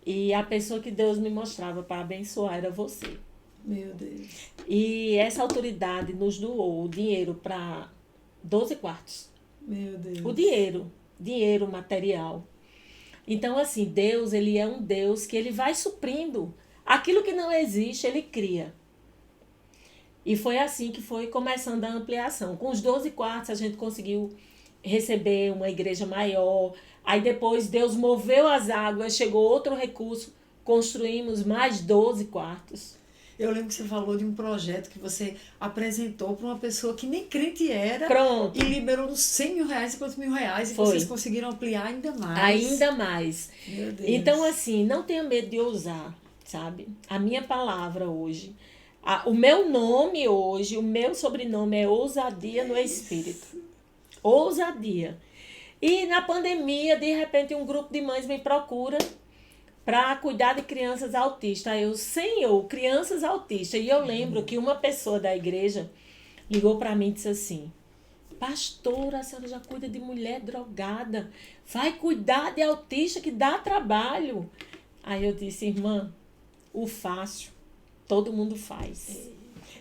e a pessoa que Deus me mostrava para abençoar era você. Meu Deus. E essa autoridade nos doou o dinheiro para 12 quartos. Meu Deus. O dinheiro material. Então, assim, Deus, ele é um Deus que ele vai suprindo. Aquilo que não existe, ele cria. E foi assim que foi começando a ampliação. Com os 12 quartos, a gente conseguiu receber uma igreja maior. Aí depois Deus moveu as águas, chegou outro recurso, construímos mais 12 quartos. Eu lembro que você falou de um projeto que você apresentou para uma pessoa que nem crente era. Pronto. E liberou uns 100 mil reais e quantos mil reais. E vocês conseguiram ampliar ainda mais. Ainda mais. Meu Deus. Então, assim, não tenha medo de ousar. sabe? A minha palavra hoje, o meu nome hoje, o meu sobrenome é ousadia no Espírito. Ousadia. E na pandemia, de repente, um grupo de mães me procura para cuidar de crianças autistas. Aí eu, Senhor, crianças autistas. E eu lembro que uma pessoa da igreja ligou para mim e disse assim: pastora, a senhora já cuida de mulher drogada, vai cuidar de autista que dá trabalho. Aí eu disse: irmã, o fácil todo mundo faz.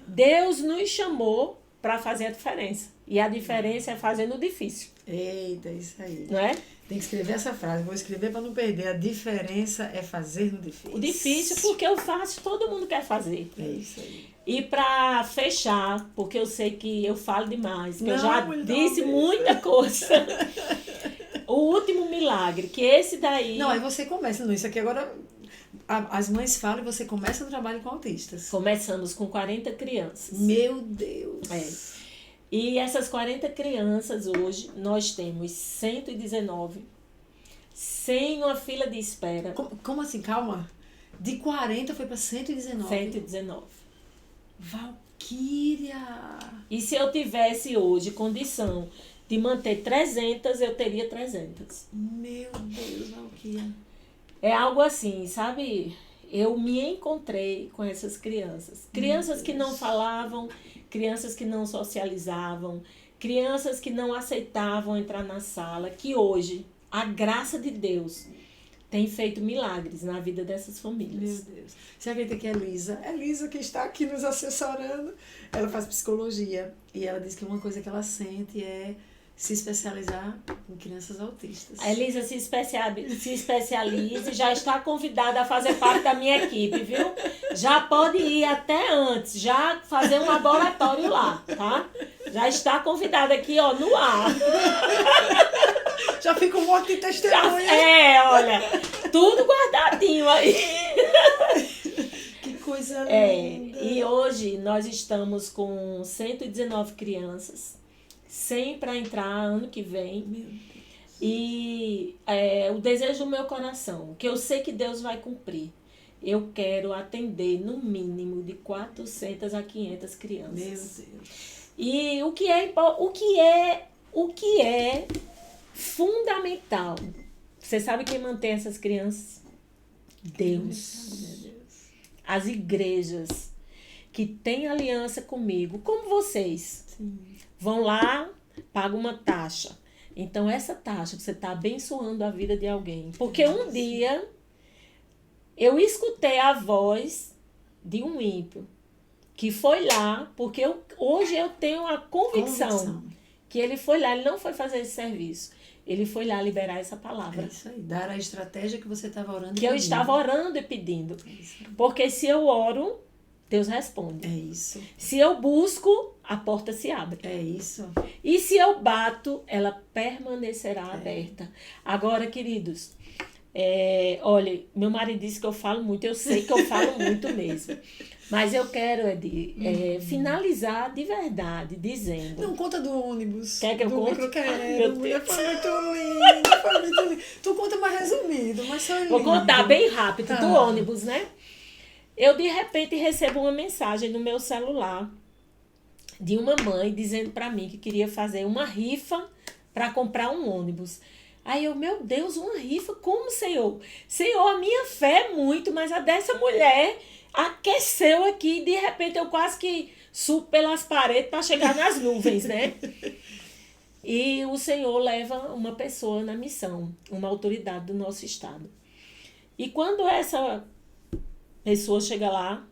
Deus nos chamou para fazer a diferença. E a diferença é fazendo o difícil. Eita, isso aí. Não é? Tem que escrever essa frase. Vou escrever para não perder. A diferença é fazer no difícil. O difícil, porque o fácil todo mundo quer fazer. É isso aí. E para fechar, porque eu sei que eu falo demais, que eu já Não, disse não, muita coisa. O último milagre, que esse daí... Não, aí você começa. Não, isso aqui agora... As mães falam e você começa o trabalho com autistas. Começamos com 40 crianças. Meu Deus. É. E essas 40 crianças hoje, nós temos 119, sem uma fila de espera. Como assim? Calma. De 40 foi para 119. 119. Valquíria! E se eu tivesse hoje condição de manter 300, eu teria 300. Meu Deus, Valquíria. É algo assim, sabe? Eu me encontrei com essas crianças. Crianças que não falavam, crianças que não socializavam, crianças que não aceitavam entrar na sala, que hoje, a graça de Deus tem feito milagres na vida dessas famílias. Meu Deus. Você acredita que é Elisa? É Elisa que está aqui nos assessorando. Ela faz psicologia e ela diz que uma coisa que ela sente é se especializar em crianças autistas. A Elisa se especializa e já está convidada a fazer parte da minha equipe, viu? Já pode ir até antes, já fazer um laboratório lá, tá? Já está convidada aqui, ó, no ar. Já fica um monte de testemunha. Olha, tudo guardadinho aí. Que coisa linda. E hoje nós estamos com 119 crianças, 100 para entrar ano que vem. Meu Deus. E o desejo do meu coração, que eu sei que Deus vai cumprir, eu quero atender no mínimo de 400 a 500 crianças. Meu Deus. E o que é fundamental, você sabe quem mantém essas crianças? Deus. As igrejas que têm aliança comigo, como vocês, Sim. vão lá, pagam uma taxa. Então, essa taxa, você está abençoando a vida de alguém. Porque um dia, eu escutei a voz de um ímpio, que foi lá, porque hoje eu tenho a convicção que ele foi lá, ele não foi fazer esse serviço. Ele foi lá liberar essa palavra. É isso aí, dar a estratégia que você estava orando que eu estava orando e pedindo. Porque se eu oro, Deus responde. É isso. Se eu busco, a porta se abre. É isso. E se eu bato, ela permanecerá aberta. Agora, queridos, olha, meu marido disse que eu falo muito, eu sei que eu falo muito mesmo. Mas eu quero, Edi, finalizar de verdade, dizendo... Não, conta do ônibus. Quer que eu conte? Eu quero. Ai, meu Deus. Foi muito lindo. Tu conta mais resumido, mas só lindo. Vou contar bem rápido do Tá. ônibus, né? Eu, de repente, recebo uma mensagem no meu celular de uma mãe dizendo para mim que queria fazer uma rifa para comprar um ônibus. Aí eu, meu Deus, uma rifa? Como, Senhor? Senhor, a minha fé é muito, mas a dessa mulher aqueceu aqui. De repente, eu quase que subo pelas paredes para chegar nas nuvens, né? E o Senhor leva uma pessoa na missão, uma autoridade do nosso estado. E quando essa pessoa chega lá,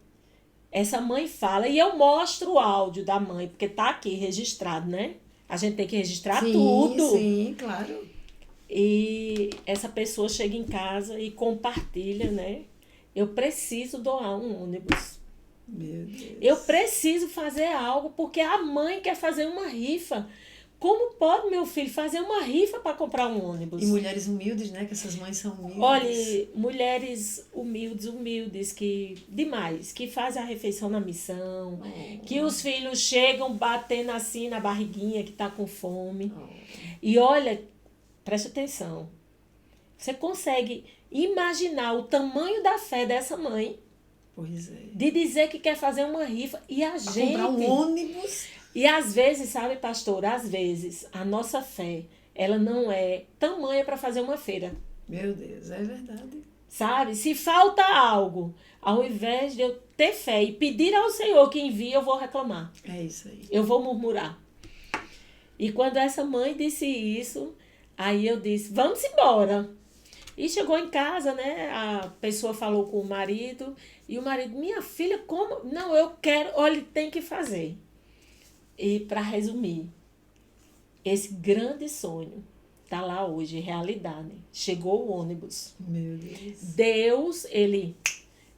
essa mãe fala, e eu mostro o áudio da mãe, porque tá aqui registrado, né? A gente tem que registrar tudo. Sim, claro. E essa pessoa chega em casa e compartilha, né? Eu preciso doar um ônibus. Meu Deus. Eu preciso fazer algo, porque a mãe quer fazer uma rifa. Como pode meu filho fazer uma rifa para comprar um ônibus? E mulheres humildes, né? Que essas mães são humildes. Olha, mulheres humildes, que demais, que fazem a refeição na missão, que os filhos chegam batendo assim na barriguinha, que tá com fome. E olha, preste atenção, você consegue imaginar o tamanho da fé dessa mãe? Pois é. De dizer que quer fazer uma rifa. E a Pra gente... comprar um ônibus. E às vezes, sabe, pastor, às vezes a nossa fé, ela não é tamanha para fazer uma feira. Meu Deus, é verdade. Sabe? Se falta algo, ao invés de eu ter fé e pedir ao Senhor que envie, eu vou reclamar. É isso aí. Eu vou murmurar. E quando essa mãe disse isso, aí eu disse, vamos embora. E chegou em casa, né? A pessoa falou com o marido. E o marido, minha filha, como? Não, eu quero. Olha, tem que fazer. E para resumir, esse grande sonho está lá hoje, realidade. Chegou o ônibus. Meu Deus. Deus, ele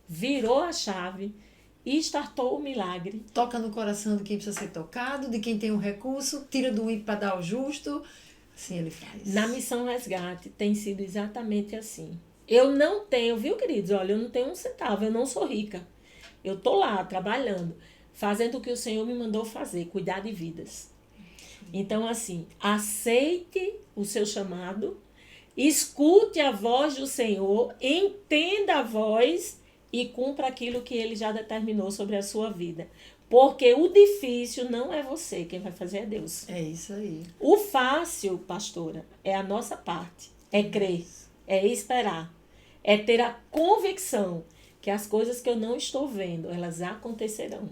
virou a chave e startou o milagre. Toca no coração de quem precisa ser tocado, de quem tem um recurso, tira do ímpio para dar o justo. Assim ele faz. Na Missão Resgate tem sido exatamente assim. Eu não tenho, viu, queridos? Olha, eu não tenho um centavo, eu não sou rica. Eu tô lá, trabalhando, fazendo o que o Senhor me mandou fazer, cuidar de vidas. Então, assim, aceite o seu chamado, escute a voz do Senhor, entenda a voz e cumpra aquilo que Ele já determinou sobre a sua vida. Porque o difícil não é você, quem vai fazer é Deus. É isso aí. O fácil, pastora, é a nossa parte. É crer, é esperar, é ter a convicção que as coisas que eu não estou vendo, elas acontecerão.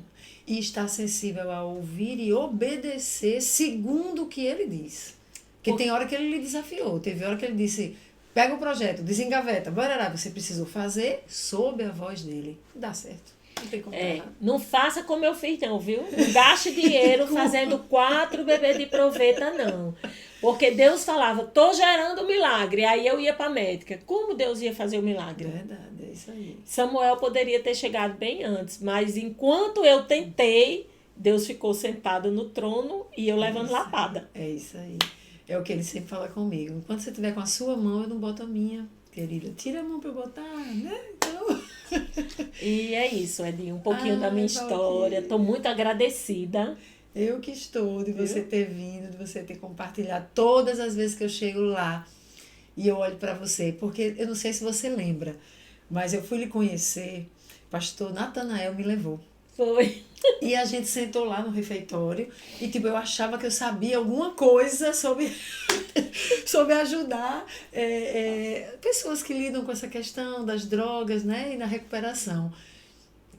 E estar sensível a ouvir e obedecer segundo o que ele diz. Porque tem hora que ele lhe desafiou. Teve hora que ele disse, pega o projeto, desengaveta, barará, você precisou fazer sob a voz dele. Dá certo. Não tem como errar. Não faça como eu fiz não, viu? Não gaste dinheiro fazendo 4 bebês de proveta, não. Porque Deus falava, tô gerando um milagre. Aí eu ia pra médica. Como Deus ia fazer o milagre? Verdade, é isso aí. Samuel poderia ter chegado bem antes, mas enquanto eu tentei, Deus ficou sentado no trono e eu levando lapada. É isso aí. É o que ele sempre fala comigo. Enquanto você estiver com a sua mão, eu não boto a minha, querida. Tira a mão pra eu botar, né? Então... E é isso, Edinho. Um pouquinho da minha Valquíria. história. Estou muito agradecida. Eu que estou de você ter vindo, de você ter compartilhado todas as vezes que eu chego lá e eu olho para você. Porque eu não sei se você lembra, mas eu fui lhe conhecer, pastor Natanael me levou. Foi. E a gente sentou lá no refeitório e, tipo, eu achava que eu sabia alguma coisa sobre, sobre ajudar pessoas que lidam com essa questão das drogas, né, e na recuperação.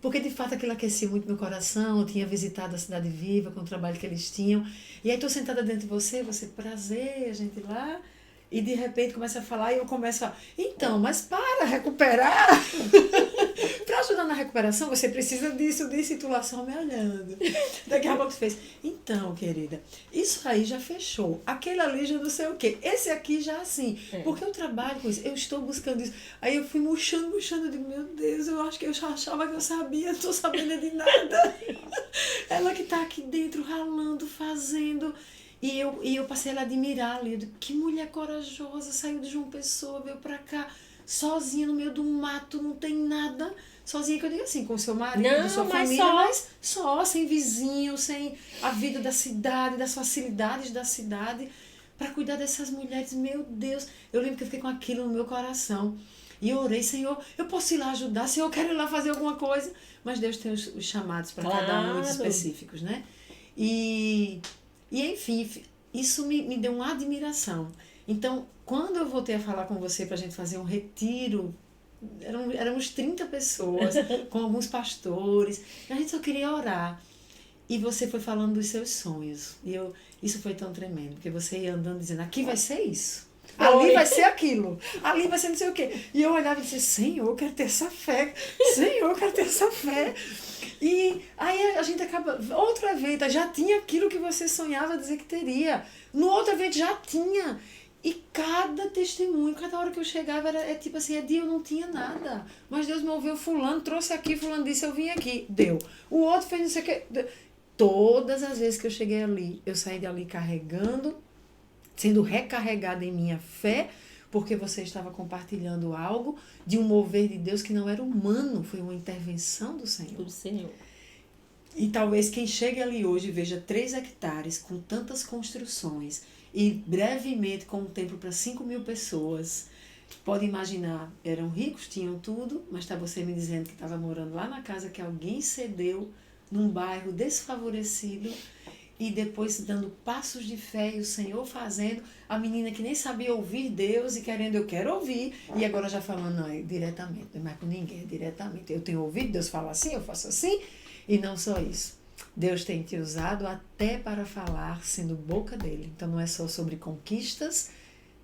Porque, de fato, aquilo aquecia muito meu coração. Eu tinha visitado a Cidade Viva com o trabalho que eles tinham. E aí, estou sentada dentro de você, prazer, a gente lá... E de repente começa a falar e eu começo a... Então, mas para recuperar... Para ajudar na recuperação, você precisa disso, disso, e tu lá só me olhando. Daqui a pouco tu fez... Então, querida, isso aí já fechou. Aquele ali já não sei o quê. Esse aqui já assim. Porque eu trabalho com isso. Eu estou buscando isso. Aí eu fui murchando. Eu digo, meu Deus, eu acho que eu já achava que eu sabia. Não estou sabendo de nada. Ela que está aqui dentro, ralando, fazendo... E eu passei a admirar ali. Eu digo, que mulher corajosa, saiu de João Pessoa, veio pra cá, sozinha no meio do mato, não tem nada. Sozinha, que eu digo assim, com o seu marido, Não, sua mas família, só. mas só, sem vizinho, sem a vida da cidade, das facilidades da cidade, para cuidar dessas mulheres. Meu Deus, eu lembro que eu fiquei com aquilo no meu coração. E eu orei, Senhor, eu posso ir lá ajudar, Senhor, eu quero ir lá fazer alguma coisa. Mas Deus tem os chamados para cada um, muito específicos, né? E enfim, isso me deu uma admiração. Então, quando eu voltei a falar com você para a gente fazer um retiro, éramos 30 pessoas, com alguns pastores, a gente só queria orar. E você foi falando dos seus sonhos. E isso foi tão tremendo, porque você ia andando dizendo, aqui vai ser isso. Ali vai ser aquilo. Ali vai ser não sei o quê. E eu olhava e dizia, Senhor, eu quero ter essa fé. Senhor, eu quero ter essa fé. E aí a gente acaba... Outro evento, já tinha aquilo que você sonhava dizer que teria. No outro evento já tinha. E cada testemunho, cada hora que eu chegava, era tipo assim, eu não tinha nada. Mas Deus moveu fulano, trouxe aqui, fulano disse, eu vim aqui. Deu. O outro fez não sei o quê. Todas as vezes que eu cheguei ali, eu saí dali carregando, sendo recarregada em minha fé, porque você estava compartilhando algo de um mover de Deus que não era humano, foi uma intervenção do Senhor. Do Senhor. E talvez quem chegue ali hoje veja 3 hectares com tantas construções e brevemente com um templo para 5.000 pessoas, Pode imaginar, eram ricos, tinham tudo, mas está você me dizendo que estava morando lá na casa que alguém cedeu, num bairro desfavorecido, e depois dando passos de fé e o Senhor fazendo, a menina que nem sabia ouvir Deus e querendo, eu quero ouvir, e agora já falando, não, é diretamente, não é mais com ninguém, é diretamente. Eu tenho ouvido Deus falar assim, eu faço assim, e não só isso. Deus tem te usado até para falar sendo boca dele. Então não é só sobre conquistas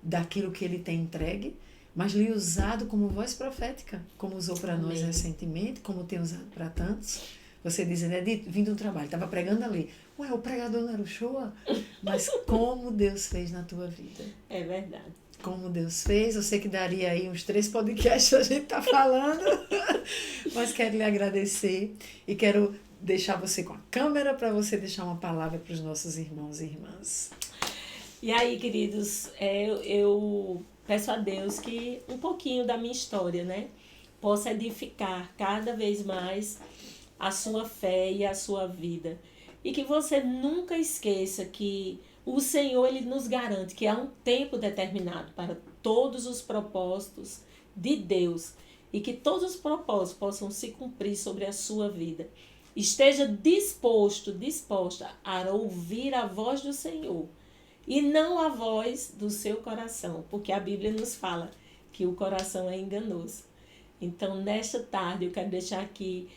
daquilo que ele tem entregue, mas lhe usado como voz profética, como usou para nós recentemente, como tem usado para tantos. Você diz, Edith, vim do trabalho, estava pregando ali. Ué, o pregador não era o Shoa? Mas como Deus fez na tua vida. É verdade. Como Deus fez, eu sei que daria aí uns 3 podcasts a gente tá falando, mas quero lhe agradecer e quero deixar você com a câmera para você deixar uma palavra para os nossos irmãos e irmãs. E aí, queridos, eu peço a Deus que um pouquinho da minha história, né, possa edificar cada vez mais a sua fé e a sua vida. E que você nunca esqueça que o Senhor, Ele nos garante que há um tempo determinado para todos os propósitos de Deus e que todos os propósitos possam se cumprir sobre a sua vida. Esteja disposta a ouvir a voz do Senhor e não a voz do seu coração, porque a Bíblia nos fala que o coração é enganoso. Então, nesta tarde, eu quero deixar aqui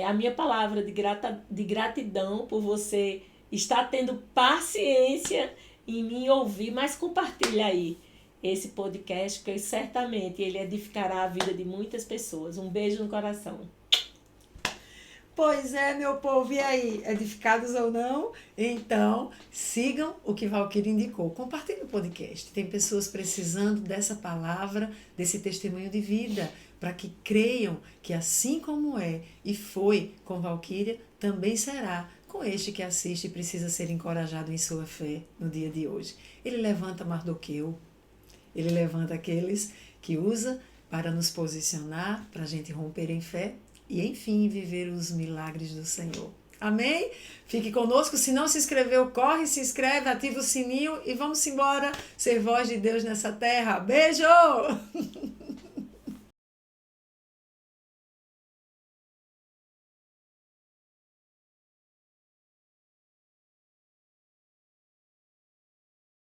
a minha palavra de gratidão por você estar tendo paciência em me ouvir, mas compartilha aí esse podcast, porque certamente ele edificará a vida de muitas pessoas. Um beijo no coração. Pois é, meu povo, e aí? Edificados ou não? Então, sigam o que Valquíria indicou. Compartilhe o podcast. Tem pessoas precisando dessa palavra, desse testemunho de vida, para que creiam que assim como é e foi com Valquíria, também será com este que assiste e precisa ser encorajado em sua fé no dia de hoje. Ele levanta Mardoqueu, ele levanta aqueles que usa para nos posicionar, para a gente romper em fé e, enfim, viver os milagres do Senhor. Amém? Fique conosco. Se não se inscreveu, corre, se inscreve, ativa o sininho e vamos embora ser voz de Deus nessa terra. Beijo!